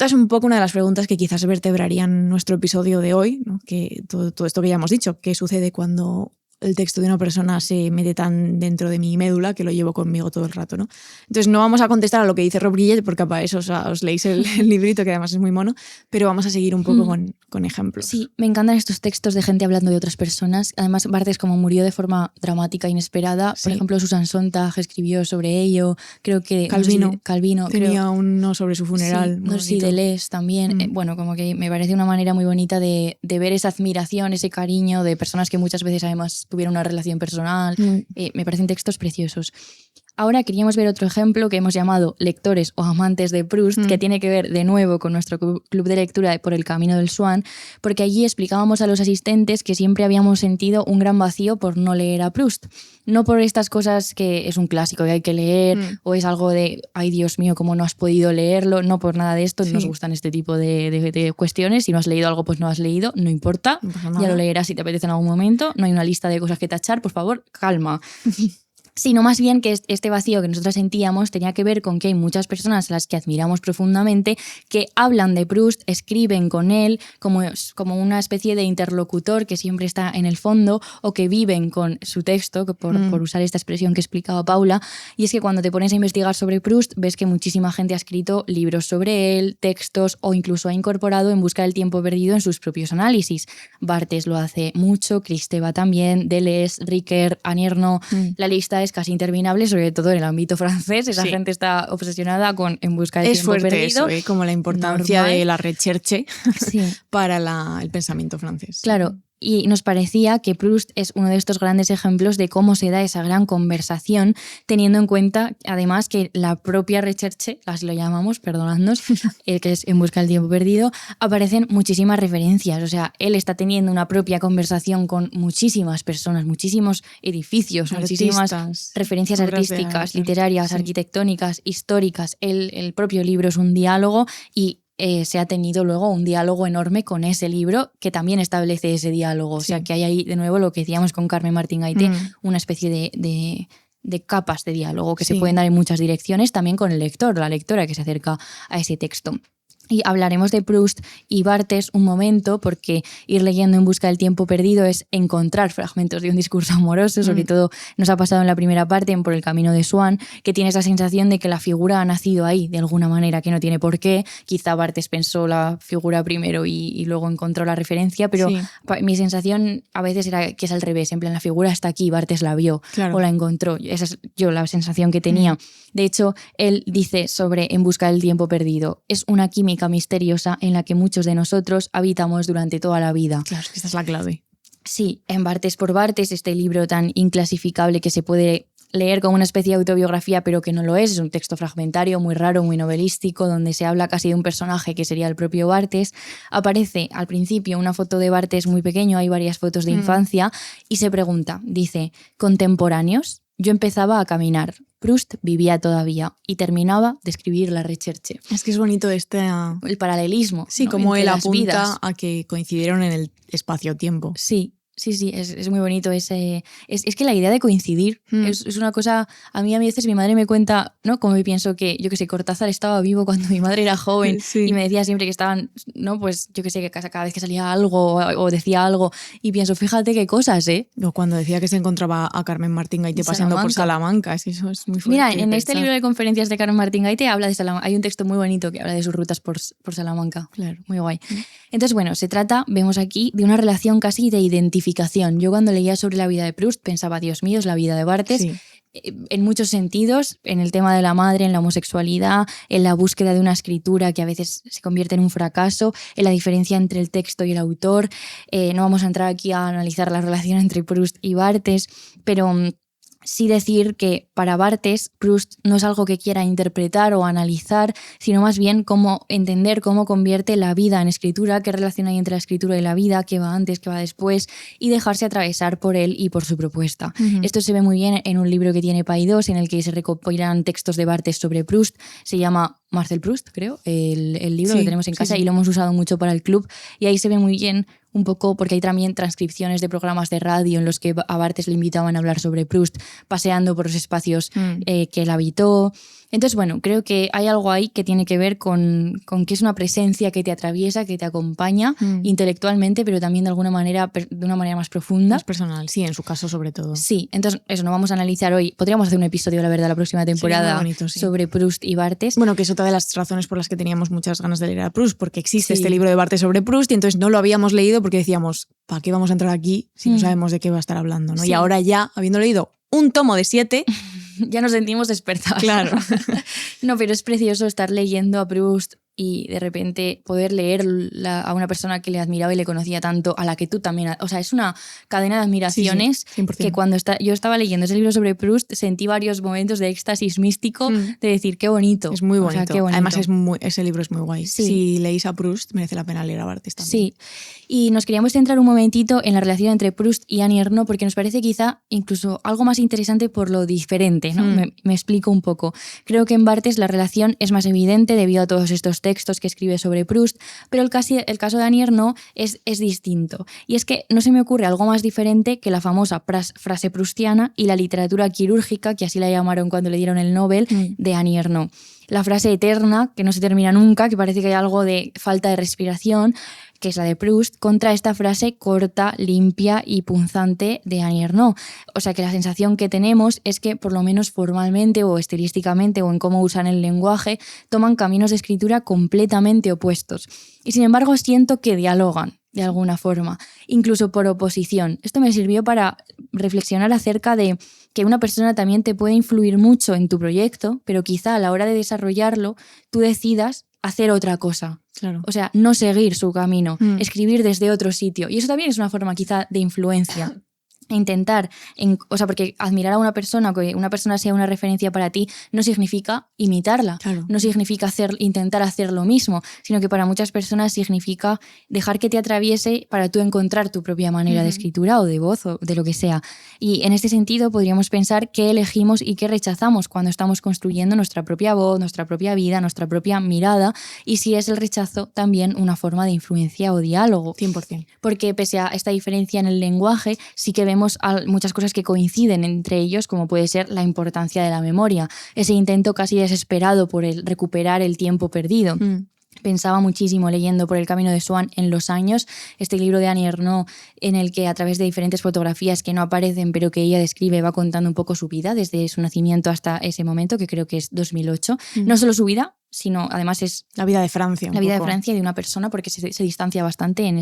es un poco una de las preguntas que quizás vertebrarían nuestro episodio de hoy, ¿no? Que todo esto que ya hemos dicho, ¿qué sucede cuando el texto de una persona se mete tan dentro de mi médula que lo llevo conmigo todo el rato, ¿no? Entonces no vamos a contestar a lo que dice Rob Grillet porque para eso os leéis el librito, que además es muy mono, pero vamos a seguir un poco con ejemplos. Sí, me encantan estos textos de gente hablando de otras personas. Además, Barthes, como murió de forma dramática, inesperada, por ejemplo, Susan Sontag escribió sobre ello, creo que Calvino tenía uno sobre su funeral. Sí, no sé si Deleuze también. Bueno, como que me parece una manera muy bonita de ver esa admiración, ese cariño de personas que muchas veces además tuvieron una relación personal. Me parecen textos preciosos. Ahora queríamos ver otro ejemplo que hemos llamado Lectores o amantes de Proust, que tiene que ver de nuevo con nuestro club de lectura Por el camino del Swan, porque allí explicábamos a los asistentes que siempre habíamos sentido un gran vacío por no leer a Proust. No por estas cosas que es un clásico que hay que leer o es algo de, ay Dios mío, ¿cómo no has podido leerlo? No por nada de esto, nos gustan este tipo de cuestiones. Si no has leído algo, pues no has leído, no importa, ya lo leerás si te apetece en algún momento, no hay una lista de cosas que tachar, por favor, calma. Sino más bien que este vacío que nosotras sentíamos tenía que ver con que hay muchas personas a las que admiramos profundamente que hablan de Proust, escriben con él como una especie de interlocutor que siempre está en el fondo o que viven con su texto, por usar esta expresión que explicaba Paula. Y es que cuando te pones a investigar sobre Proust ves que muchísima gente ha escrito libros sobre él, textos o incluso ha incorporado En busca del tiempo perdido en sus propios análisis. Barthes lo hace mucho, Kristeva también, Deleuze, Ricoeur, Annie Ernaux, la lista es casi interminable, sobre todo en el ámbito francés. Esa gente está obsesionada con En busca del tiempo perdido. Es fuerte eso, como la importancia de la recherche para el pensamiento francés. Claro. Y nos parecía que Proust es uno de estos grandes ejemplos de cómo se da esa gran conversación, teniendo en cuenta, además, que la propia Recherche, así lo llamamos, perdonadnos, que es En busca del tiempo perdido, aparecen muchísimas referencias. O sea, él está teniendo una propia conversación con muchísimas personas, muchísimos edificios, muchísimas referencias artísticas, literarias, arquitectónicas, históricas. El propio libro es un diálogo y se ha tenido luego un diálogo enorme con ese libro que también establece ese diálogo. O sea, que hay ahí de nuevo lo que decíamos con Carmen Martín Gaité, una especie de capas de diálogo que se pueden dar en muchas direcciones, también con el lector, la lectora que se acerca a ese texto. Y hablaremos de Proust y Barthes un momento, porque ir leyendo En busca del tiempo perdido es encontrar fragmentos de un discurso amoroso. Sobre todo nos ha pasado en la primera parte, en Por el camino de Swann, que tiene esa sensación de que la figura ha nacido ahí de alguna manera, que no tiene por qué. Quizá Barthes pensó la figura primero y luego encontró la referencia, pero mi sensación a veces era que es al revés, en plan la figura está aquí, Barthes la vio o la encontró. Esa es yo la sensación que tenía. De hecho, él dice sobre En busca del tiempo perdido, es una química misteriosa en la que muchos de nosotros habitamos durante toda la vida. Claro, esta es la clave. Sí, en Barthes por Barthes, este libro tan inclasificable que se puede leer como una especie de autobiografía, pero que no lo es un texto fragmentario, muy raro, muy novelístico, donde se habla casi de un personaje que sería el propio Barthes. Aparece al principio una foto de Barthes muy pequeño, hay varias fotos de infancia, y se pregunta, dice, ¿contemporáneos? Yo empezaba a caminar. Proust vivía todavía y terminaba de escribir La Recherche. Es que es bonito el paralelismo. Sí, ¿no? como él apunta vidas. A que coincidieron en el espacio-tiempo. Sí, es muy bonito ese... Es que la idea de coincidir es una cosa... A veces mi madre me cuenta, ¿no? Como pienso que, yo que sé, Cortázar estaba vivo cuando mi madre era joven y me decía siempre que estaban, ¿no? Pues yo que sé, que cada vez que salía algo o decía algo y pienso, fíjate qué cosas, ¿eh? O cuando decía que se encontraba a Carmen Martín Gaité paseando por Salamanca, es que eso es muy fuerte. Mira, en este libro de conferencias de Carmen Martín Gaité habla de Salamanca. Hay un texto muy bonito que habla de sus rutas por Salamanca. Claro. Muy guay. Entonces, bueno, se trata, vemos aquí, de una relación casi de identificación. Yo cuando leía sobre la vida de Proust pensaba, Dios mío, es la vida de Barthes. Sí. En muchos sentidos, en el tema de la madre, en la homosexualidad, en la búsqueda de una escritura que a veces se convierte en un fracaso, en la diferencia entre el texto y el autor. No vamos a entrar aquí a analizar la relación entre Proust y Barthes, pero sí decir que para Barthes, Proust no es algo que quiera interpretar o analizar, sino más bien cómo entender cómo convierte la vida en escritura, qué relación hay entre la escritura y la vida, qué va antes, qué va después, y dejarse atravesar por él y por su propuesta. Esto se ve muy bien en un libro que tiene Paidós, en el que se recopilan textos de Barthes sobre Proust. Se llama Marcel Proust, creo, el libro que tenemos en casa y lo hemos usado mucho para el club, y ahí se ve muy bien un poco, porque hay también transcripciones de programas de radio en los que a Barthes le invitaban a hablar sobre Proust, paseando por los espacios que él habitó. Entonces, bueno, creo que hay algo ahí que tiene que ver con que es una presencia que te atraviesa, que te acompaña intelectualmente, pero también de alguna manera, de una manera más profunda. Más personal, sí, en su caso sobre todo. Sí, entonces eso no vamos a analizar hoy. Podríamos hacer un episodio, la verdad, la próxima temporada sobre Proust y Barthes. Bueno, que es otra de las razones por las que teníamos muchas ganas de leer a Proust, porque existe este libro de Barthes sobre Proust y entonces no lo habíamos leído porque decíamos, ¿para qué vamos a entrar aquí si no sabemos de qué va a estar hablando? ¿No? Y ahora ya, habiendo leído un tomo de 7... ya nos sentimos despertados. Claro. No, pero es precioso estar leyendo a Proust y de repente poder leer a una persona que le admiraba y le conocía tanto, a la que tú también... O sea, es una cadena de admiraciones que cuando yo estaba leyendo ese libro sobre Proust sentí varios momentos de éxtasis místico de decir, qué bonito. Es muy bonito. O sea, qué bonito. Además, ese libro es muy guay. Sí. Si leéis a Proust, merece la pena leer a Barthes también. Sí. Y nos queríamos centrar un momentito en la relación entre Proust y Annie Ernaux, porque nos parece quizá incluso algo más interesante por lo diferente, ¿no? Me explico un poco. Creo que en Barthes la relación es más evidente debido a todos estos textos que escribe sobre Proust, pero el caso de Annie Ernaux es distinto. Y es que no se me ocurre algo más diferente que la famosa frase proustiana y la literatura quirúrgica, que así la llamaron cuando le dieron el Nobel, de Annie Ernaux. La frase eterna, que no se termina nunca, que parece que hay algo de falta de respiración, que es la de Proust, contra esta frase corta, limpia y punzante de Annie Ernaux. O sea que la sensación que tenemos es que, por lo menos formalmente o estilísticamente o en cómo usan el lenguaje, toman caminos de escritura completamente opuestos. Y sin embargo siento que dialogan de alguna forma, incluso por oposición. Esto me sirvió para reflexionar acerca de que una persona también te puede influir mucho en tu proyecto, pero quizá a la hora de desarrollarlo tú decidas hacer otra cosa. Claro. O sea, no seguir su camino, escribir desde otro sitio. Y eso también es una forma quizá de influencia. Intentar, o sea, porque admirar a una persona, que una persona sea una referencia para ti, no significa imitarla, Claro. no significa intentar hacer lo mismo, sino que para muchas personas significa dejar que te atraviese para tú encontrar tu propia manera de escritura o de voz o de lo que sea. Y en este sentido podríamos pensar qué elegimos y qué rechazamos cuando estamos construyendo nuestra propia voz, nuestra propia vida, nuestra propia mirada, y si es el rechazo también una forma de influencia o diálogo. 100%. Porque pese a esta diferencia en el lenguaje, sí que vemos muchas cosas que coinciden entre ellos, como puede ser la importancia de la memoria, ese intento casi desesperado por recuperar el tiempo perdido. Pensaba muchísimo leyendo Por el camino de Swan en Los años, este libro de Annie Ernaux, en el que a través de diferentes fotografías que no aparecen pero que ella describe, va contando un poco su vida desde su nacimiento hasta ese momento, que creo que es 2008. No solo su vida, sino además es la vida de Francia. La vida de Francia y de una persona, porque se distancia bastante en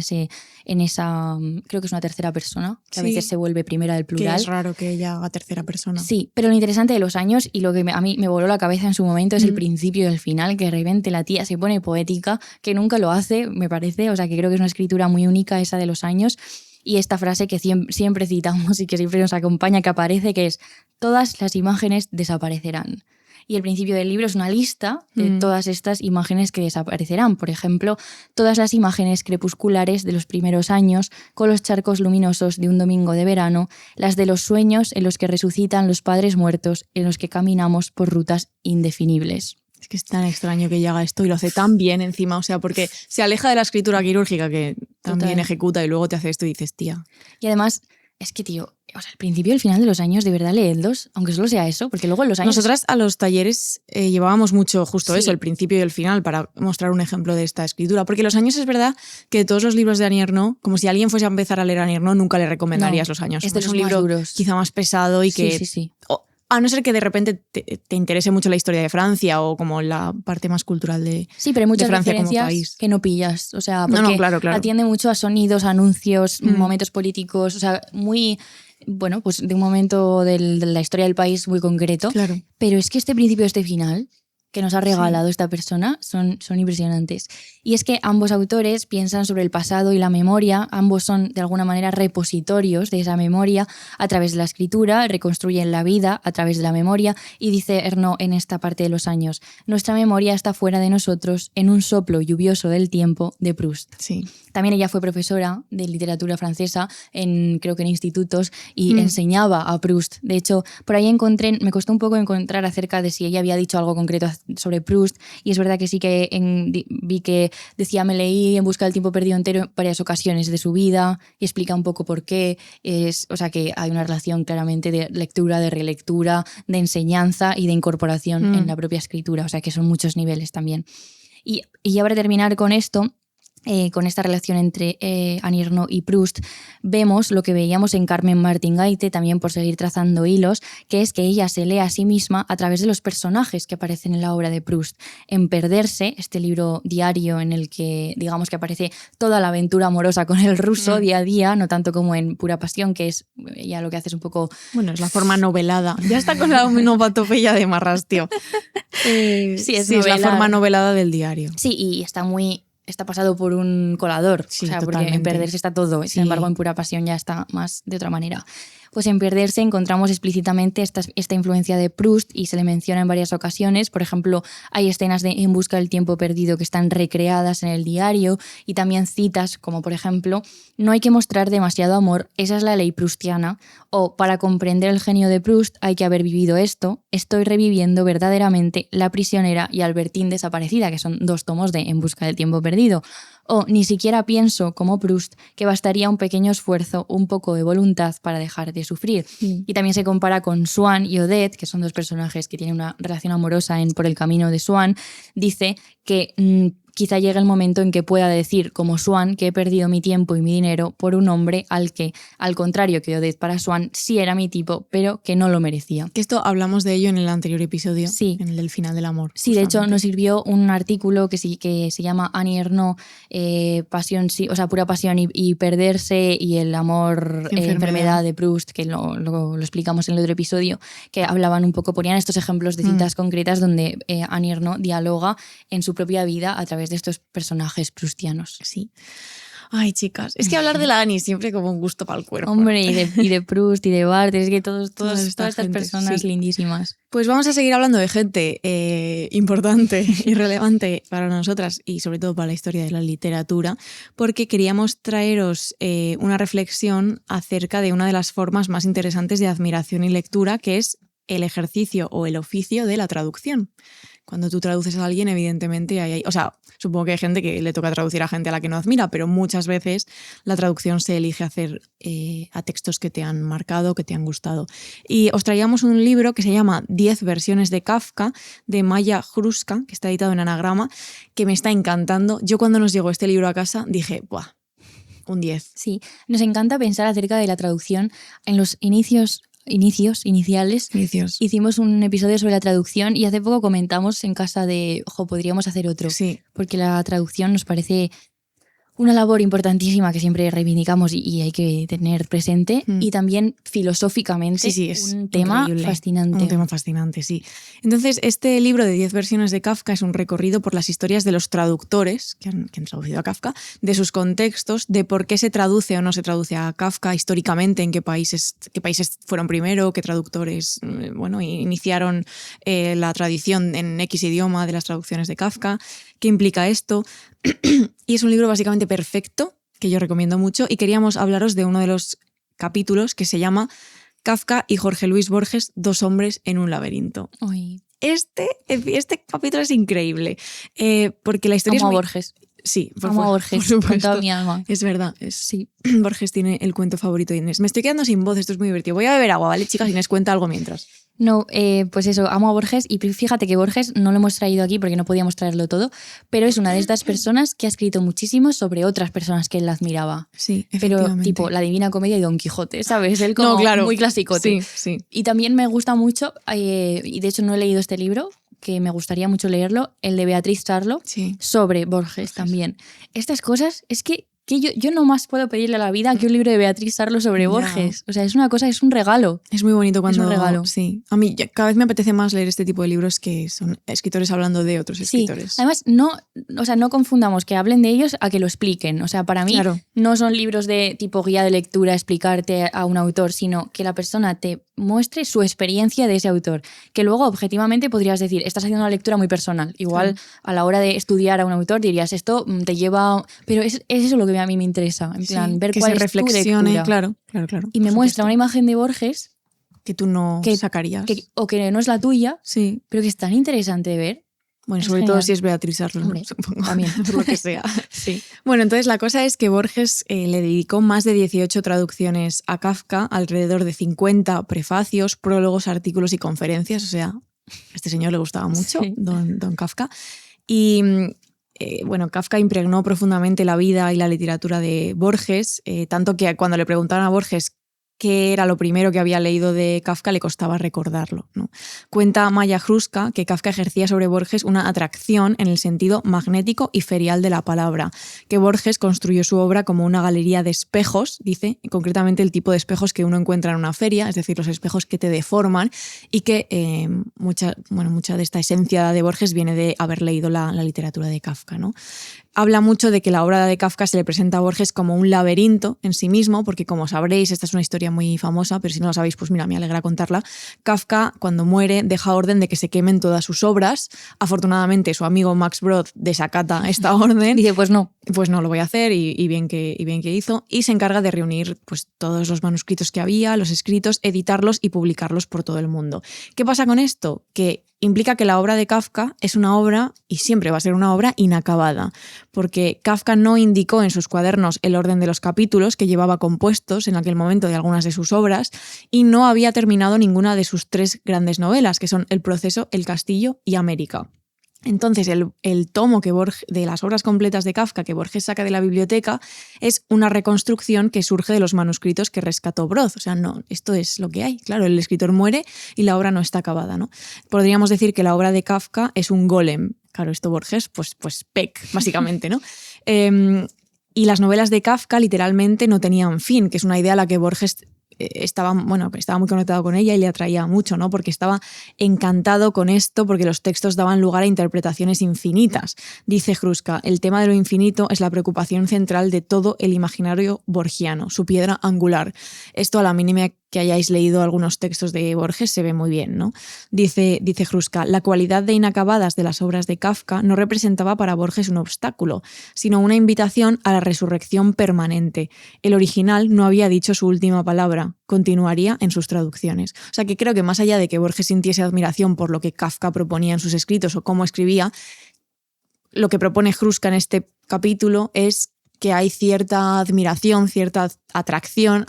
esa, creo que es una tercera persona, que a veces se vuelve primera del plural. Que es raro que ella haga tercera persona. Sí, pero lo interesante de Los años y lo que a mí me voló la cabeza en su momento es el principio y el final, que de repente la tía se pone poética, que nunca lo hace, me parece, o sea que creo que es una escritura muy única esa de Los años. Y esta frase que siempre citamos y que siempre nos acompaña, que aparece, que es: todas las imágenes desaparecerán. Y el principio del libro es una lista de todas estas imágenes que desaparecerán. Por ejemplo, todas las imágenes crepusculares de los primeros años, con los charcos luminosos de un domingo de verano, las de los sueños en los que resucitan los padres muertos, en los que caminamos por rutas indefinibles. Es que es tan extraño que ella haga esto y lo hace tan bien encima, o sea, porque se aleja de la escritura quirúrgica que también ejecuta y luego te hace esto y dices, tía. Y además, es que, tío, o sea, el principio y el final de Los años, de verdad, leedlos, aunque solo sea eso, porque luego en Los años... Nosotras a los talleres llevábamos mucho justo eso, el principio y el final, para mostrar un ejemplo de esta escritura. Porque Los años es verdad que de todos los libros de Annie Ernaux, como si alguien fuese a empezar a leer Annie Ernaux, nunca le recomendarías Los años. Es de los un libro duros. Quizá más pesado y que... Sí. A no ser que de repente te interese mucho la historia de Francia o como la parte más cultural de Francia. Sí, pero hay muchas referencias como país que no pillas. O sea, porque claro. atiende mucho a sonidos, anuncios, momentos políticos, o sea, muy... Bueno, pues de un momento de la historia del país muy concreto. Claro. Pero es que este principio y este final que nos ha regalado esta persona son impresionantes. Y es que ambos autores piensan sobre el pasado y la memoria, ambos son de alguna manera repositorios de esa memoria a través de la escritura, reconstruyen la vida a través de la memoria, y dice Ernaux en esta parte de Los años: nuestra memoria está fuera de nosotros en un soplo lluvioso del tiempo de Proust. Sí. También ella fue profesora de literatura francesa, creo que en institutos, y enseñaba a Proust. De hecho, por ahí me costó un poco encontrar acerca de si ella había dicho algo concreto sobre Proust, y es verdad que sí que vi que decía: me leí En busca del tiempo perdido entero en varias ocasiones de su vida, y explica un poco por qué. O sea que hay una relación claramente de lectura, de relectura, de enseñanza y de incorporación en la propia escritura, o sea que son muchos niveles también. Y ya para terminar con esto, con esta relación entre Annie Ernaux y Proust, vemos lo que veíamos en Carmen Martín Gaite, también por seguir trazando hilos, que es que ella se lee a sí misma a través de los personajes que aparecen en la obra de Proust. En Perderse, este libro diario en el que digamos que aparece toda la aventura amorosa con el ruso día a día, no tanto como en Pura pasión, que es ya lo que hace es un poco... Bueno, es la forma novelada. Ya está con la onomatopeya de Marras, tío. Sí, es la forma novelada del diario. Sí, y está pasado por un colador, sí, o sea, totalmente. Porque en Perderse está todo, sin embargo en Pura pasión ya está más de otra manera. Pues en Perderse encontramos explícitamente esta influencia de Proust y se le menciona en varias ocasiones. Por ejemplo, hay escenas de En busca del tiempo perdido que están recreadas en el diario, y también citas como, por ejemplo: no hay que mostrar demasiado amor, esa es la ley proustiana, o para comprender el genio de Proust hay que haber vivido esto, estoy reviviendo verdaderamente La prisionera y Albertine desaparecida, que son 2 tomos de En busca del tiempo perdido. O ni siquiera pienso, como Proust, que bastaría un pequeño esfuerzo, un poco de voluntad para dejar de sufrir. Y también se compara con Swann y Odette, que son 2 personajes que tienen una relación amorosa en Por el camino de Swann. Dice que quizá llegue el momento en que pueda decir, como Swan, que he perdido mi tiempo y mi dinero por un hombre al que, al contrario que Odette para Swan, sí era mi tipo, pero que no lo merecía. Que esto hablamos de ello en el anterior episodio, sí. en el del final del amor. Sí, de hecho nos sirvió un artículo que se llama Annie Ernaux, pasión, sí, o sea, pura pasión y perderse y el amor, enfermedad de Proust, que lo explicamos en el otro episodio, que hablaban un poco, ponían estos ejemplos de citas concretas donde Annie Ernaux dialoga en su propia vida a través de estos personajes proustianos. Sí. Ay, chicas, es que hablar de la Annie siempre como un gusto para el cuerpo. Hombre, y de Proust y de Barthes, es que todas estas personas sí. Lindísimas. Pues vamos a seguir hablando de gente importante y relevante para nosotras y sobre todo para la historia de la literatura, porque queríamos traeros una reflexión acerca de una de las formas más interesantes de admiración y lectura, que es el ejercicio o el oficio de la traducción. Cuando tú traduces a alguien, evidentemente o sea, supongo que hay gente que le toca traducir a gente a la que no admira, pero muchas veces la traducción se elige hacer a textos que te han marcado, que te han gustado. Y os traíamos un libro que se llama 10 versiones de Kafka, de Maya Hruska, que está editado en Anagrama, que me está encantando. Yo cuando nos llegó este libro a casa dije, ¡buah! Un 10. Sí, nos encanta pensar acerca de la traducción en los iniciales. Hicimos un episodio sobre la traducción y hace poco comentamos en casa de, podríamos hacer otro. Sí. Porque la traducción nos parece una labor importantísima que siempre reivindicamos y hay que tener presente. Y también filosóficamente es un tema increíble. fascinante. Un tema fascinante, sí. Entonces, este libro de 10 versiones de Kafka es un recorrido por las historias de los traductores que han traducido a Kafka, de sus contextos, de por qué se traduce o no se traduce a Kafka históricamente, en qué países fueron primero, qué traductores iniciaron la tradición en X idioma de las traducciones de Kafka, qué implica esto. Y es un libro básicamente perfecto, que yo recomiendo mucho, y queríamos hablaros de uno de los capítulos que se llama Kafka y Jorge Luis Borges, 2 hombres en un laberinto. Ay. Este capítulo es increíble, porque la historia Amo es muy... a Borges. Sí, amo a Borges, con toda mi alma. Es verdad. Sí. Borges tiene el cuento favorito de Inés. Me estoy quedando sin voz, esto es muy divertido. Voy a beber agua, ¿vale, chicas? Inés cuenta algo mientras. No, pues eso, amo a Borges y fíjate que Borges no lo hemos traído aquí porque no podíamos traerlo todo, pero es una de estas personas que ha escrito muchísimo sobre otras personas que él admiraba. Sí, pero tipo La Divina Comedia y Don Quijote, ¿sabes? Él como muy clasicote. Sí. Y también me gusta mucho, y de hecho no he leído este libro, que me gustaría mucho leerlo, el de Beatriz Charlo, sobre Borges también. Estas cosas es que yo no más puedo pedirle a la vida que un libro de Beatriz Charlo sobre Borges. O sea, es una cosa, es un regalo. Es muy bonito cuando... Es un regalo. Sí. A mí cada vez me apetece más leer este tipo de libros que son escritores hablando de otros escritores. Además, no confundamos que hablen de ellos a que lo expliquen. O sea, para mí no son libros de tipo guía de lectura, explicarte a un autor, sino que la persona te muestre su experiencia de ese autor. Que luego, objetivamente, podrías decir, estás haciendo una lectura muy personal. Igual, a la hora de estudiar a un autor, dirías, esto te lleva... Pero es eso lo que a mí me interesa, en plan, ver cuál es tu lectura. Claro. Y me muestra una imagen de Borges que tú no sacarías. O que no es la tuya, sí. Pero que es tan interesante de ver. Bueno, sobre todo si es Beatriz Charlo, supongo. También. Por lo que sea. Sí. Bueno, entonces la cosa es que Borges le dedicó más de 18 traducciones a Kafka, alrededor de 50 prefacios, prólogos, artículos y conferencias. O sea, a este señor le gustaba mucho, don Kafka. Y... Kafka impregnó profundamente la vida y la literatura de Borges, tanto que cuando le preguntaron a Borges qué era lo primero que había leído de Kafka, le costaba recordarlo, ¿no? Cuenta Maya Hruska que Kafka ejercía sobre Borges una atracción en el sentido magnético y ferial de la palabra, que Borges construyó su obra como una galería de espejos, dice, concretamente el tipo de espejos que uno encuentra en una feria, es decir, los espejos que te deforman, y que mucha de esta esencia de Borges viene de haber leído la literatura de Kafka, ¿no? Habla mucho de que la obra de Kafka se le presenta a Borges como un laberinto en sí mismo, porque como sabréis, esta es una historia muy famosa, pero si no la sabéis, pues mira, me alegra contarla. Kafka, cuando muere, deja orden de que se quemen todas sus obras. Afortunadamente, su amigo Max Brod desacata esta orden. Dice, pues no, lo voy a hacer y bien que hizo. Y se encarga de reunir pues, todos los manuscritos que había, los escritos, editarlos y publicarlos por todo el mundo. ¿Qué pasa con esto? Que implica que la obra de Kafka es una obra, y siempre va a ser una obra, inacabada, porque Kafka no indicó en sus cuadernos el orden de los capítulos que llevaba compuestos en aquel momento de algunas de sus obras, y no había terminado ninguna de sus 3 grandes novelas, que son El proceso, El castillo y América. Entonces, el tomo de las obras completas de Kafka que Borges saca de la biblioteca es una reconstrucción que surge de los manuscritos que rescató Broz. O sea, no, esto es lo que hay. Claro, el escritor muere y la obra no está acabada, ¿no? Podríamos decir que la obra de Kafka es un golem. Claro, esto Borges, pues Peck, básicamente, ¿no? Y las novelas de Kafka literalmente no tenían fin, que es una idea a la que Borges estaba muy conectado con ella y le atraía mucho, ¿no? Porque estaba encantado con esto, porque los textos daban lugar a interpretaciones infinitas. Dice Hruska, el tema de lo infinito es la preocupación central de todo el imaginario borgiano, su piedra angular. Esto, a la mínima que hayáis leído algunos textos de Borges, se ve muy bien, ¿no? Dice Hruska, la cualidad de inacabadas de las obras de Kafka no representaba para Borges un obstáculo, sino una invitación a la resurrección permanente. El original no había dicho su última palabra, continuaría en sus traducciones. O sea que creo que más allá de que Borges sintiese admiración por lo que Kafka proponía en sus escritos o cómo escribía, lo que propone Hruska en este capítulo es que hay cierta admiración, cierta atracción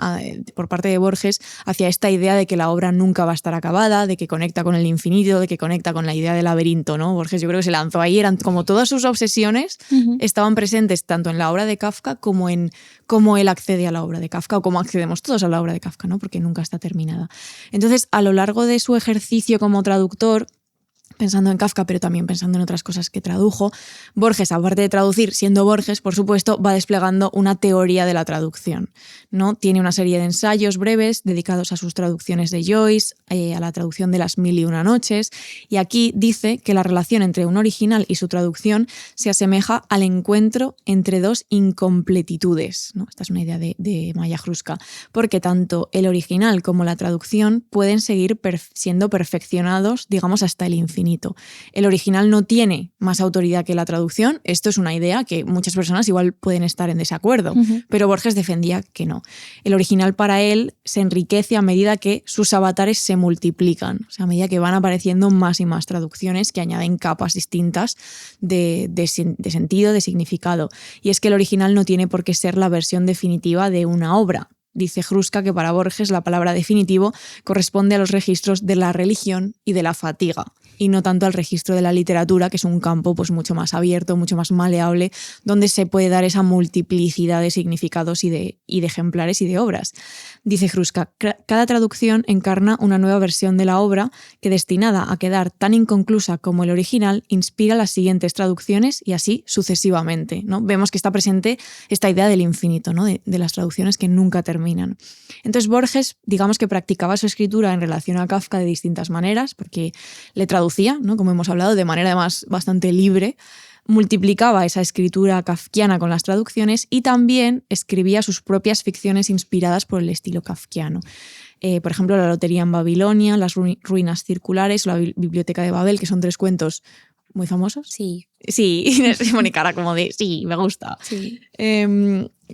por parte de Borges hacia esta idea de que la obra nunca va a estar acabada, de que conecta con el infinito, de que conecta con la idea del laberinto, ¿no? Borges yo creo que se lanzó ahí, eran como todas sus obsesiones estaban presentes tanto en la obra de Kafka como en cómo él accede a la obra de Kafka o cómo accedemos todos a la obra de Kafka, ¿no? Porque nunca está terminada. Entonces, a lo largo de su ejercicio como traductor, pensando en Kafka, pero también pensando en otras cosas que tradujo, Borges, aparte de traducir, siendo Borges, por supuesto, va desplegando una teoría de la traducción, ¿no? Tiene una serie de ensayos breves dedicados a sus traducciones de Joyce, a la traducción de Las mil y una noches, y aquí dice que la relación entre un original y su traducción se asemeja al encuentro entre dos incompletitudes, ¿no? Esta es una idea de Maya Hruska, porque tanto el original como la traducción pueden seguir siendo perfeccionados, digamos, hasta el infinito. El original no tiene más autoridad que la traducción. Esto es una idea que muchas personas igual pueden estar en desacuerdo, pero Borges defendía que no. El original para él se enriquece a medida que sus avatares se multiplican, o sea, a medida que van apareciendo más y más traducciones que añaden capas distintas de sentido, de significado. Y es que el original no tiene por qué ser la versión definitiva de una obra. Dice Hruska que para Borges la palabra definitivo corresponde a los registros de la religión y de la fatiga, y no tanto al registro de la literatura, que es un campo pues mucho más abierto, mucho más maleable, donde se puede dar esa multiplicidad de significados y de ejemplares y de obras. Dice Hruska, cada traducción encarna una nueva versión de la obra que, destinada a quedar tan inconclusa como el original, inspira las siguientes traducciones y así sucesivamente, ¿no? Vemos que está presente esta idea del infinito, ¿no? de las traducciones que nunca terminan. Entonces Borges, digamos que practicaba su escritura en relación a Kafka de distintas maneras, porque le traducía, ¿no? Como hemos hablado, de manera además bastante libre, multiplicaba esa escritura kafkiana con las traducciones y también escribía sus propias ficciones inspiradas por el estilo kafkiano. Por ejemplo, La lotería en Babilonia, Las ruinas circulares o La biblioteca de Babel, que son 3 cuentos muy famosos. Sí. Sí, Inés pone cara como de sí, me gusta. Sí.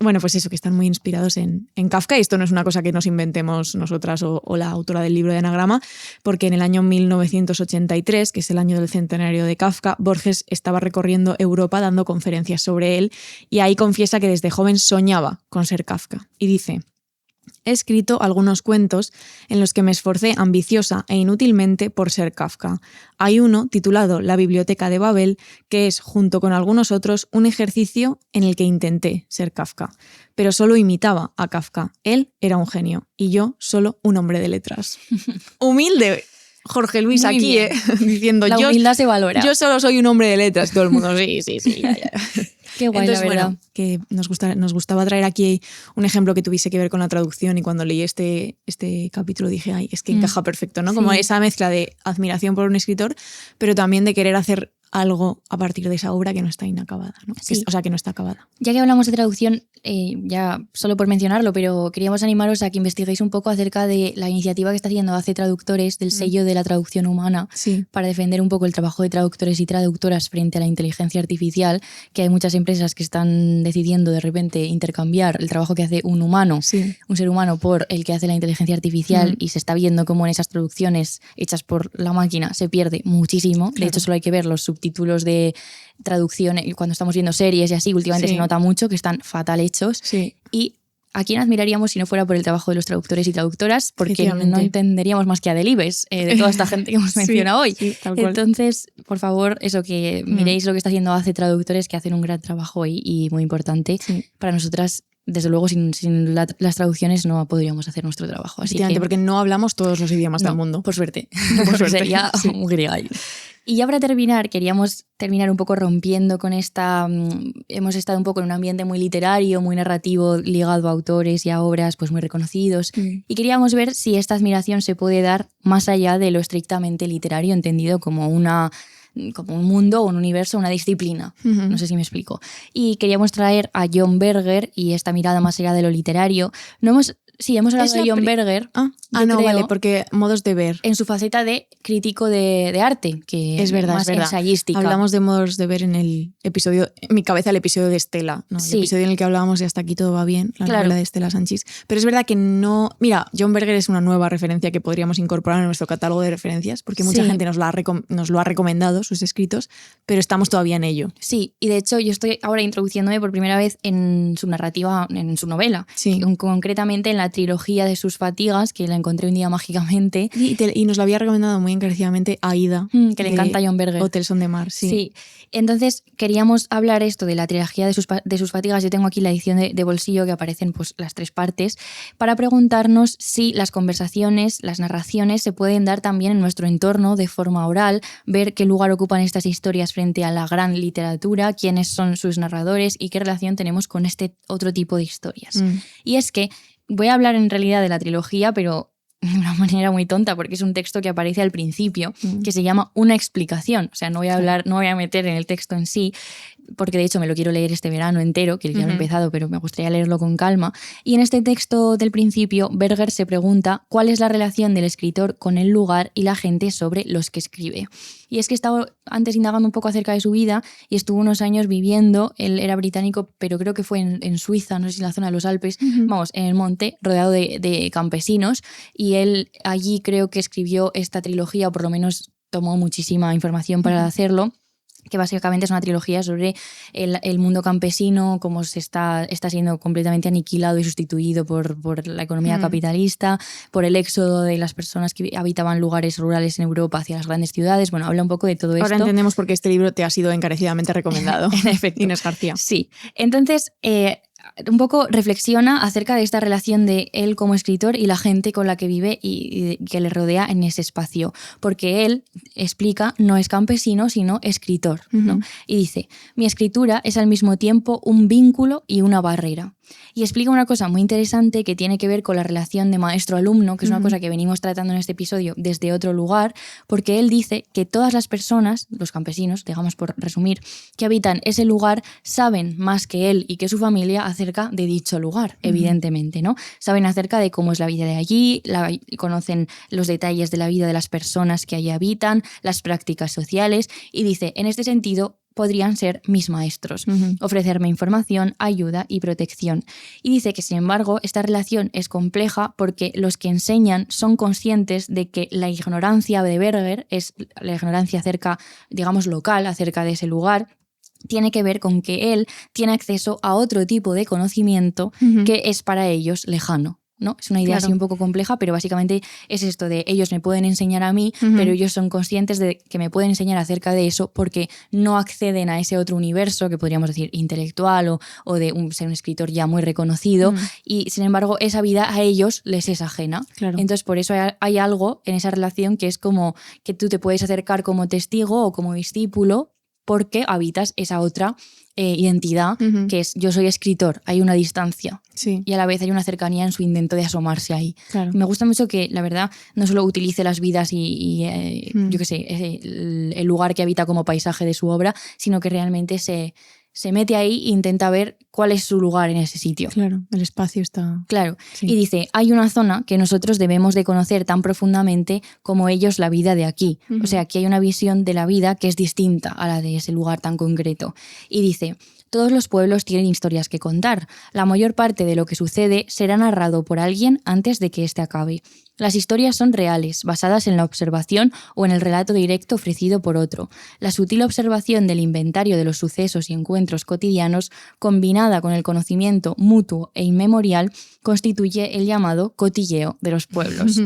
Bueno, pues eso, que están muy inspirados en Kafka, y esto no es una cosa que nos inventemos nosotras o la autora del libro de Anagrama, porque en el año 1983, que es el año del centenario de Kafka, Borges estaba recorriendo Europa dando conferencias sobre él, y ahí confiesa que desde joven soñaba con ser Kafka. Y dice: he escrito algunos cuentos en los que me esforcé ambiciosa e inútilmente por ser Kafka. Hay uno titulado La biblioteca de Babel, que es, junto con algunos otros, un ejercicio en el que intenté ser Kafka. Pero solo imitaba a Kafka. Él era un genio y yo solo un hombre de letras. Humilde Jorge Luis Muy aquí, bien. diciendo La humildad se valora. Yo solo soy un hombre de letras. Todo el mundo, sí, ya. Qué guay, Entonces, la verdad. bueno, que nos gustaba traer aquí un ejemplo que tuviese que ver con la traducción, y cuando leí este capítulo dije, ay, es que encaja perfecto, ¿no? Como Sí. esa mezcla de admiración por un escritor, pero también de querer hacer algo a partir de esa obra que no está inacabada, ¿no? Sí. O sea, que no está acabada. Ya que hablamos de traducción, ya solo por mencionarlo, pero queríamos animaros a que investiguéis un poco acerca de la iniciativa que está haciendo ACE Traductores del sello de la traducción humana, Sí. para defender un poco el trabajo de traductores y traductoras frente a la inteligencia artificial, que hay muchas empresas que están decidiendo de repente intercambiar el trabajo que hace un humano, Sí. un ser humano, por el que hace la inteligencia artificial, y se está viendo cómo en esas traducciones hechas por la máquina se pierde muchísimo. Claro. De hecho, solo hay que ver los subtítulos de traducción cuando estamos viendo series y así, últimamente Sí. se nota mucho que están fatal hechos. Sí. Y ¿a quién admiraríamos si no fuera por el trabajo de los traductores y traductoras? Porque no entenderíamos más que a Delibes, de toda esta gente que hemos mencionado hoy. Sí, tal cual. Entonces, por favor, eso, que miréis lo que está haciendo ACE Traductores, que hacen un gran trabajo y muy importante. Sí. Para nosotras, desde luego, sin las traducciones no podríamos hacer nuestro trabajo. Así que, porque no hablamos todos los idiomas del mundo. Por suerte. Por suerte. Sería un grigal. Y ya para terminar, queríamos terminar un poco rompiendo con esta... Hemos estado un poco en un ambiente muy literario, muy narrativo, ligado a autores y a obras pues muy reconocidos. Y queríamos ver si esta admiración se puede dar más allá de lo estrictamente literario, entendido como un mundo, un universo, una disciplina. No sé si me explico. Y queríamos traer a John Berger y esta mirada más allá de lo literario. Hemos hablado de John Berger. Vale, porque modos de ver. En su faceta de crítico de arte, que es verdad, más es verdad. ensayística. Hablamos de modos de ver en el episodio, en mi cabeza el episodio de Estela, ¿no? El episodio en el que hablábamos de Hasta aquí todo va bien, la novela de Estela Sanchis. Pero es verdad que no... Mira, John Berger es una nueva referencia que podríamos incorporar en nuestro catálogo de referencias, porque mucha gente nos lo ha recomendado, sus escritos, pero estamos todavía en ello. Sí, y de hecho yo estoy ahora introduciéndome por primera vez en su narrativa, en su novela. Sí. Concretamente en la trilogía de sus fatigas, que la encontré un día mágicamente. Y nos lo había recomendado muy encarecidamente Aida. Que le encanta a John Berger. Hotel Son de Mar, sí. Entonces queríamos hablar esto de la trilogía de sus fatigas. Yo tengo aquí la edición de bolsillo que aparecen pues las 3 partes, para preguntarnos si las conversaciones, las narraciones se pueden dar también en nuestro entorno de forma oral, ver qué lugar ocupan estas historias frente a la gran literatura, quiénes son sus narradores y qué relación tenemos con este otro tipo de historias. Y es que voy a hablar en realidad de la trilogía, pero de una manera muy tonta, porque es un texto que aparece al principio, que se llama Una explicación. O sea, no voy a meter en el texto en sí, porque de hecho me lo quiero leer este verano entero, que ya lo he empezado, pero me gustaría leerlo con calma. Y en este texto del principio, Berger se pregunta cuál es la relación del escritor con el lugar y la gente sobre los que escribe. Y es que estaba antes indagando un poco acerca de su vida y estuvo unos años viviendo, él era británico, pero creo que fue en Suiza, no sé si en la zona de los Alpes, vamos, en el monte, rodeado de campesinos, y él allí creo que escribió esta trilogía, o por lo menos tomó muchísima información para hacerlo, que básicamente es una trilogía sobre el mundo campesino, cómo está siendo completamente aniquilado y sustituido por la economía capitalista, por el éxodo de las personas que habitaban lugares rurales en Europa hacia las grandes ciudades. Bueno, habla un poco de todo esto. Ahora entendemos por qué este libro te ha sido encarecidamente recomendado. En efecto. Inés García. Sí. Entonces, un poco reflexiona acerca de esta relación de él como escritor y la gente con la que vive y que le rodea en ese espacio. Porque él, explica, no es campesino, sino escritor, ¿no? Y dice, mi escritura es al mismo tiempo un vínculo y una barrera. Y explica una cosa muy interesante que tiene que ver con la relación de maestro-alumno, que es una cosa que venimos tratando en este episodio desde otro lugar, porque él dice que todas las personas, los campesinos, digamos por resumir, que habitan ese lugar saben más que él y que su familia acerca de dicho lugar, evidentemente, ¿no? Saben acerca de cómo es la vida de allí, conocen los detalles de la vida de las personas que allí habitan, las prácticas sociales, y dice, en este sentido, podrían ser mis maestros, ofrecerme información, ayuda y protección. Y dice que, sin embargo, esta relación es compleja porque los que enseñan son conscientes de que la ignorancia de Berger es la ignorancia acerca, digamos, local, acerca de ese lugar, tiene que ver con que él tiene acceso a otro tipo de conocimiento que es para ellos lejano, ¿no? Es una idea así un poco compleja, pero básicamente es esto de ellos me pueden enseñar a mí, pero ellos son conscientes de que me pueden enseñar acerca de eso porque no acceden a ese otro universo que podríamos decir intelectual o de ser un escritor ya muy reconocido, y sin embargo esa vida a ellos les es ajena. Entonces por eso hay algo en esa relación que es como que tú te puedes acercar como testigo o como discípulo porque habitas esa otra identidad, que es yo soy escritor, hay una distancia y a la vez hay una cercanía en su intento de asomarse ahí. Me gusta mucho que, la verdad, no solo utilice las vidas y yo qué sé, el lugar que habita como paisaje de su obra, sino que realmente se mete ahí e intenta ver cuál es su lugar en ese sitio. Claro, el espacio está... Claro, y dice, hay una zona que nosotros debemos de conocer tan profundamente como ellos la vida de aquí. O sea, que hay una visión de la vida que es distinta a la de ese lugar tan concreto. Y dice, Todos los pueblos tienen historias que contar. La mayor parte de lo que sucede será narrado por alguien antes de que éste acabe. Las historias son reales, basadas en la observación o en el relato directo ofrecido por otro. La sutil observación del inventario de los sucesos y encuentros cotidianos, combinada con el conocimiento mutuo e inmemorial, constituye el llamado cotilleo de los pueblos.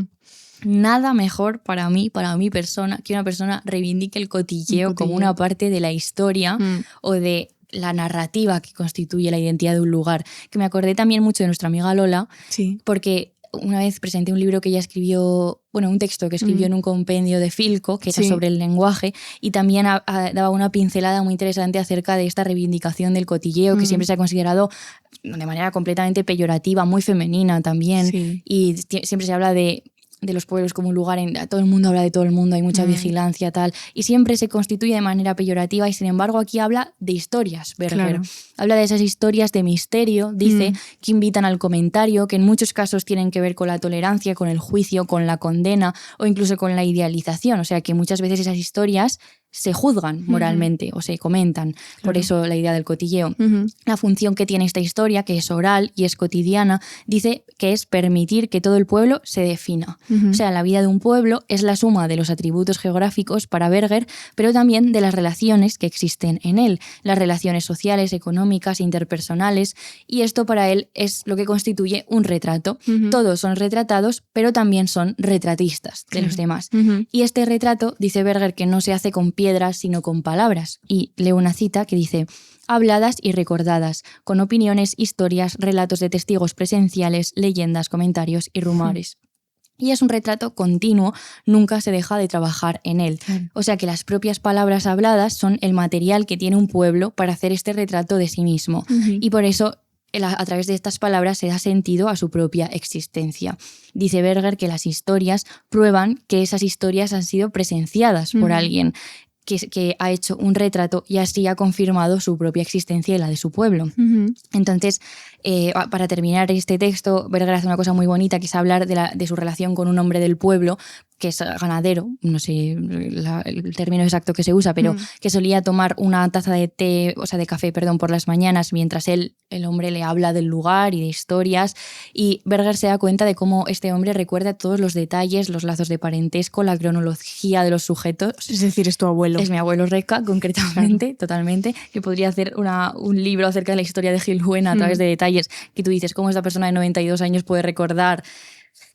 Nada mejor para mí, para mi persona, que una persona reivindique el cotilleo como una parte de la historia o de la narrativa que constituye la identidad de un lugar. Que me acordé también mucho de nuestra amiga Lola, porque una vez presenté un libro que ella escribió, bueno, un texto que escribió en un compendio de Filco, que era sobre el lenguaje, y también daba una pincelada muy interesante acerca de esta reivindicación del cotilleo, que siempre se ha considerado de manera completamente peyorativa, muy femenina también, y siempre se habla de los pueblos como un lugar en todo el mundo habla de todo el mundo, hay mucha vigilancia, tal, y siempre se constituye de manera peyorativa, y sin embargo aquí habla de historias, Berger. Claro. Habla de esas historias de misterio, dice, que invitan al comentario, que en muchos casos tienen que ver con la tolerancia, con el juicio, con la condena o incluso con la idealización, o sea que muchas veces esas historias se juzgan moralmente o se comentan. Claro. Por eso la idea del cotilleo. La función que tiene esta historia, que es oral y es cotidiana, dice que es permitir que todo el pueblo se defina. O sea, la vida de un pueblo es la suma de los atributos geográficos para Berger, pero también de las relaciones que existen en él, las relaciones sociales, económicas, interpersonales, y esto para él es lo que constituye un retrato. Todos son retratados, pero también son retratistas de los demás. Y este retrato, dice Berger, que no se hace con piedras, sino con palabras. Y leo una cita que dice: habladas y recordadas, con opiniones, historias, relatos de testigos presenciales, leyendas, comentarios y rumores. Y es un retrato continuo, nunca se deja de trabajar en él. O sea que las propias palabras habladas son el material que tiene un pueblo para hacer este retrato de sí mismo. Y por eso a través de estas palabras se da sentido a su propia existencia. Dice Berger que las historias prueban que esas historias han sido presenciadas por alguien que ha hecho un retrato y así ha confirmado su propia existencia y la de su pueblo. Entonces, para terminar este texto, Berger hace una cosa muy bonita, que es hablar de su relación con un hombre del pueblo, que es ganadero, no sé el término exacto que se usa, pero que solía tomar una taza de té, o sea, de café, perdón, por las mañanas, mientras el hombre le habla del lugar y de historias, y Berger se da cuenta de cómo este hombre recuerda todos los detalles, los lazos de parentesco, la cronología de los sujetos. Es decir, es tu abuelo. Es mi abuelo Reca, concretamente, totalmente, que podría hacer un libro acerca de la historia de Gil Buena a través de detalles que tú dices, cómo esta persona de 92 años puede recordar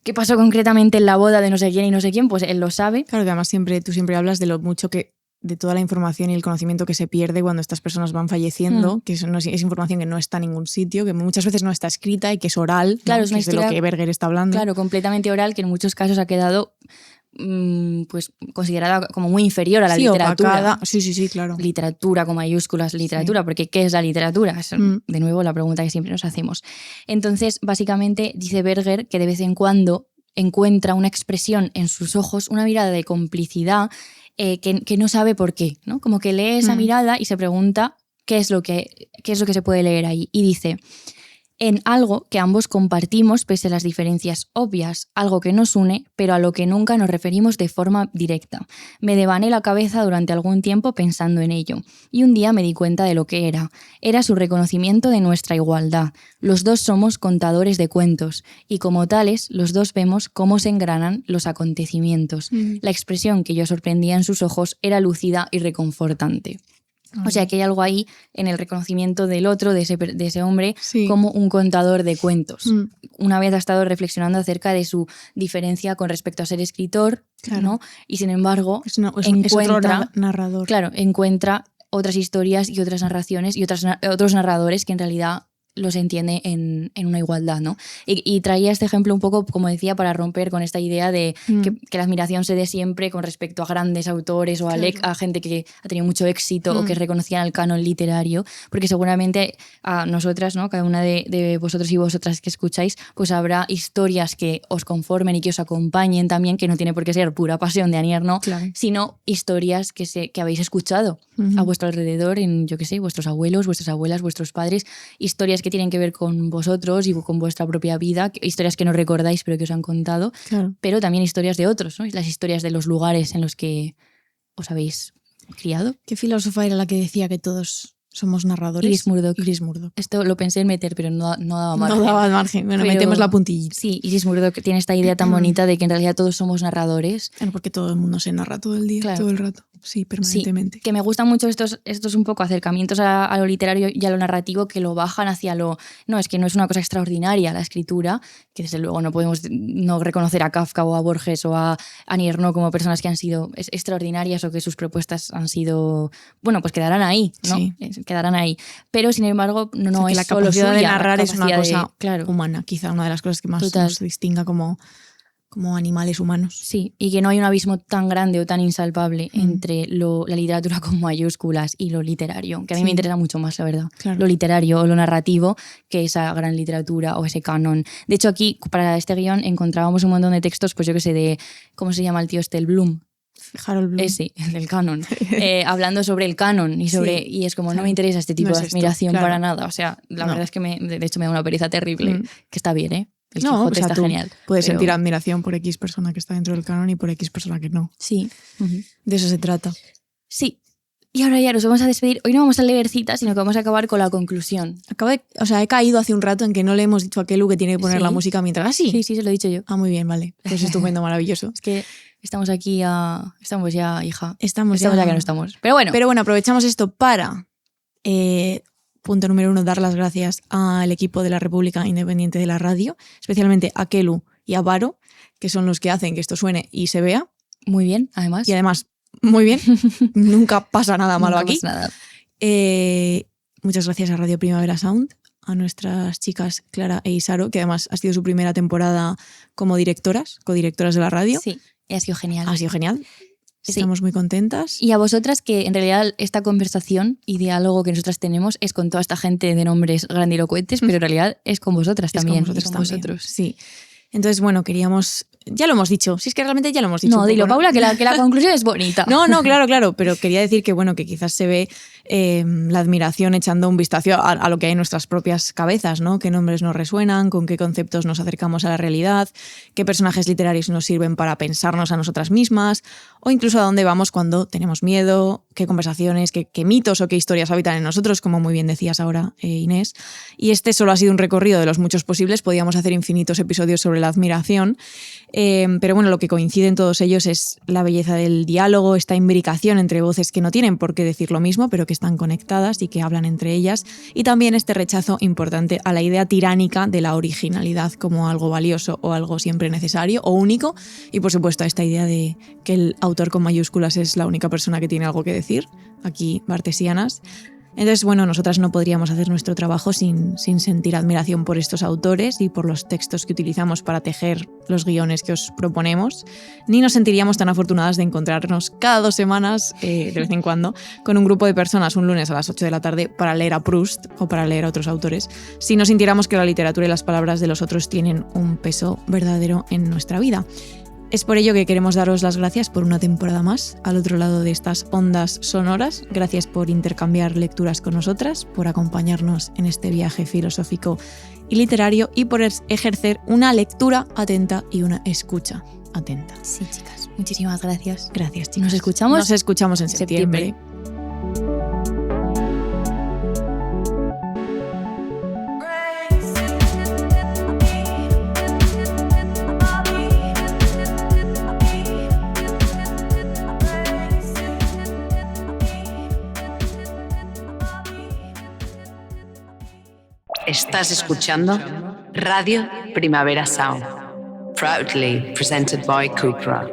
qué pasó concretamente en la boda de no sé quién y no sé quién, pues él lo sabe. Claro, que además tú siempre hablas de lo mucho de toda la información y el conocimiento que se pierde cuando estas personas van falleciendo, que es información que no está en ningún sitio, que muchas veces no está escrita y que es oral, claro, ¿no? Es una historia, de lo que Berger está hablando. Claro, completamente oral, que en muchos casos ha quedado pues considerada como muy inferior a la literatura. Opacada. Sí, claro. Literatura con mayúsculas, literatura, porque ¿qué es la literatura? Es, de nuevo, la pregunta que siempre nos hacemos. Entonces, básicamente, dice Berger que de vez en cuando encuentra una expresión en sus ojos, una mirada de complicidad que no sabe por qué, ¿no? Como que lee esa mirada y se pregunta qué es lo que se puede leer ahí. Y dice: en algo que ambos compartimos pese a las diferencias obvias, algo que nos une, pero a lo que nunca nos referimos de forma directa. Me devané la cabeza durante algún tiempo pensando en ello, y un día me di cuenta de lo que era. Era su reconocimiento de nuestra igualdad. Los dos somos contadores de cuentos, y como tales, los dos vemos cómo se engranan los acontecimientos. La expresión que yo sorprendía en sus ojos era lúcida y reconfortante. O sea que hay algo ahí en el reconocimiento del otro, de ese hombre, como un contador de cuentos. Una vez ha estado reflexionando acerca de su diferencia con respecto a ser escritor, ¿no? Y sin embargo es otro narrador. Claro, encuentra otras historias y otras narraciones y otros narradores que en realidad los entiende en una igualdad, ¿no? Y traía este ejemplo un poco, como decía, para romper con esta idea de que la admiración se dé siempre con respecto a grandes autores o a gente que ha tenido mucho éxito o que reconocían el canon literario, porque seguramente a nosotras, ¿no? Cada una de vosotros y vosotras que escucháis, pues habrá historias que os conformen y que os acompañen también, que no tiene por qué ser pura pasión de Anier, ¿no? Sino historias que habéis escuchado a vuestro alrededor, en, yo qué sé, vuestros abuelos, vuestras abuelas, vuestros padres, historias que tienen que ver con vosotros y con vuestra propia vida, historias que no recordáis pero que os han contado, pero también historias de otros, ¿no? Las historias de los lugares en los que os habéis criado. ¿Qué filósofa era la que decía que todos somos narradores. Iris Murdoch. Iris Murdoch. Esto lo pensé en meter, pero no daba margen. No daba margen. Bueno, Pero metemos la puntillita. Sí, Iris Murdoch tiene esta idea tan bonita de que en realidad todos somos narradores. Bueno, porque todo el mundo se narra todo el día, Claro. todo el rato. Sí, permanentemente. Sí, que me gustan mucho estos un poco acercamientos a lo literario y a lo narrativo, que lo bajan hacia lo... No, es que no es una cosa extraordinaria la escritura, que desde luego no podemos no reconocer a Kafka o a Borges o a Annie Ernaux como personas que han sido extraordinarias o que sus propuestas han sido... Bueno, pues quedarán ahí, ¿no? Sí. Quedarán ahí. Pero, sin embargo, no O sea, que es la solo capacidad de suya, narrar es una capacidad cosa claro. humana, quizá una de las cosas que más Total. nos distinga como animales humanos. Sí, y que no hay un abismo tan grande o tan insalvable entre la literatura con mayúsculas y lo literario, que a mí me interesa mucho más, la verdad. Claro. Lo literario o lo narrativo que esa gran literatura o ese canon. De hecho, aquí, para este guión, encontrábamos un montón de textos, pues yo que sé, de, ¿cómo se llama el tío este? El Bloom. Harold Bloom. Ese, el del canon. Hablando sobre el canon y sobre... Sí, y es como, claro. no me interesa este tipo No de es esto, admiración claro. para nada. O sea, la verdad es que de hecho me da una pereza terrible, que está bien, ¿eh? El No, Quijote o sea, está tú genial. puedes pero- sentir admiración por X persona que está dentro del canon y por X persona que no. Sí. Ujú. De eso se trata. Sí. Y ahora ya nos vamos a despedir. Hoy no vamos a leer citas, sino que vamos a acabar con la conclusión. He caído hace un rato en que no le hemos dicho a Kelu que tiene que poner Sí. la música mientras... ¿Ah, sí? Sí, se lo he dicho yo. Ah, muy bien, vale. Pues estupendo, maravilloso. Es que estamos aquí estamos ya, hija. Estamos ya que no estamos. Pero bueno. Pero bueno, aprovechamos esto para, punto número 1, dar las gracias al equipo de la República Independiente de la Radio, especialmente a Kelu y a Varo, que son los que hacen que esto suene y se vea. Muy bien, además. Y además, muy bien, nunca pasa nada malo Nunca aquí. pasa nada. Muchas gracias a Radio Primavera Sound, a nuestras chicas Clara e Isaro, que además ha sido su primera temporada como codirectoras de la radio. Sí, ha sido genial. Ha sido genial. Sí. Estamos muy contentas. Y a vosotras, que en realidad esta conversación y diálogo que nosotras tenemos es con toda esta gente de nombres grandilocuentes, pero en realidad es con vosotras Es también. con vosotros y con también. vosotros. Sí. Entonces, bueno, queríamos... Ya lo hemos dicho. Si es que realmente ya lo hemos dicho. No, un dilo, poco, Paula, que la conclusión es bonita. No, claro. Pero quería decir que, bueno, que quizás se ve la admiración echando un vistazo a lo que hay en nuestras propias cabezas, ¿no? Qué nombres nos resuenan, con qué conceptos nos acercamos a la realidad, qué personajes literarios nos sirven para pensarnos a nosotras mismas, o incluso a dónde vamos cuando tenemos miedo, qué conversaciones, qué mitos o qué historias habitan en nosotros, como muy bien decías ahora, Inés. Y este solo ha sido un recorrido de los muchos posibles. Podíamos hacer infinitos episodios sobre la admiración. Pero bueno, lo que coincide en todos ellos es la belleza del diálogo, esta imbricación entre voces que no tienen por qué decir lo mismo, pero que están conectadas y que hablan entre ellas, y también este rechazo importante a la idea tiránica de la originalidad como algo valioso o algo siempre necesario o único, y por supuesto a esta idea de que el autor con mayúsculas es la única persona que tiene algo que decir, aquí Bartesianas. Entonces, bueno, nosotras no podríamos hacer nuestro trabajo sin sentir admiración por estos autores y por los textos que utilizamos para tejer los guiones que os proponemos, ni nos sentiríamos tan afortunadas de encontrarnos cada 2 semanas, de vez en cuando, con un grupo de personas un lunes a las 8 de la tarde para leer a Proust o para leer a otros autores, si no sintiéramos que la literatura y las palabras de los otros tienen un peso verdadero en nuestra vida. Es por ello que queremos daros las gracias por una temporada más al otro lado de estas ondas sonoras. Gracias por intercambiar lecturas con nosotras, por acompañarnos en este viaje filosófico y literario y por ejercer una lectura atenta y una escucha atenta. Sí, chicas, muchísimas gracias. Gracias, chicas. Nos escuchamos en septiembre. Estás escuchando Radio Primavera Sound, proudly presented by Cupra.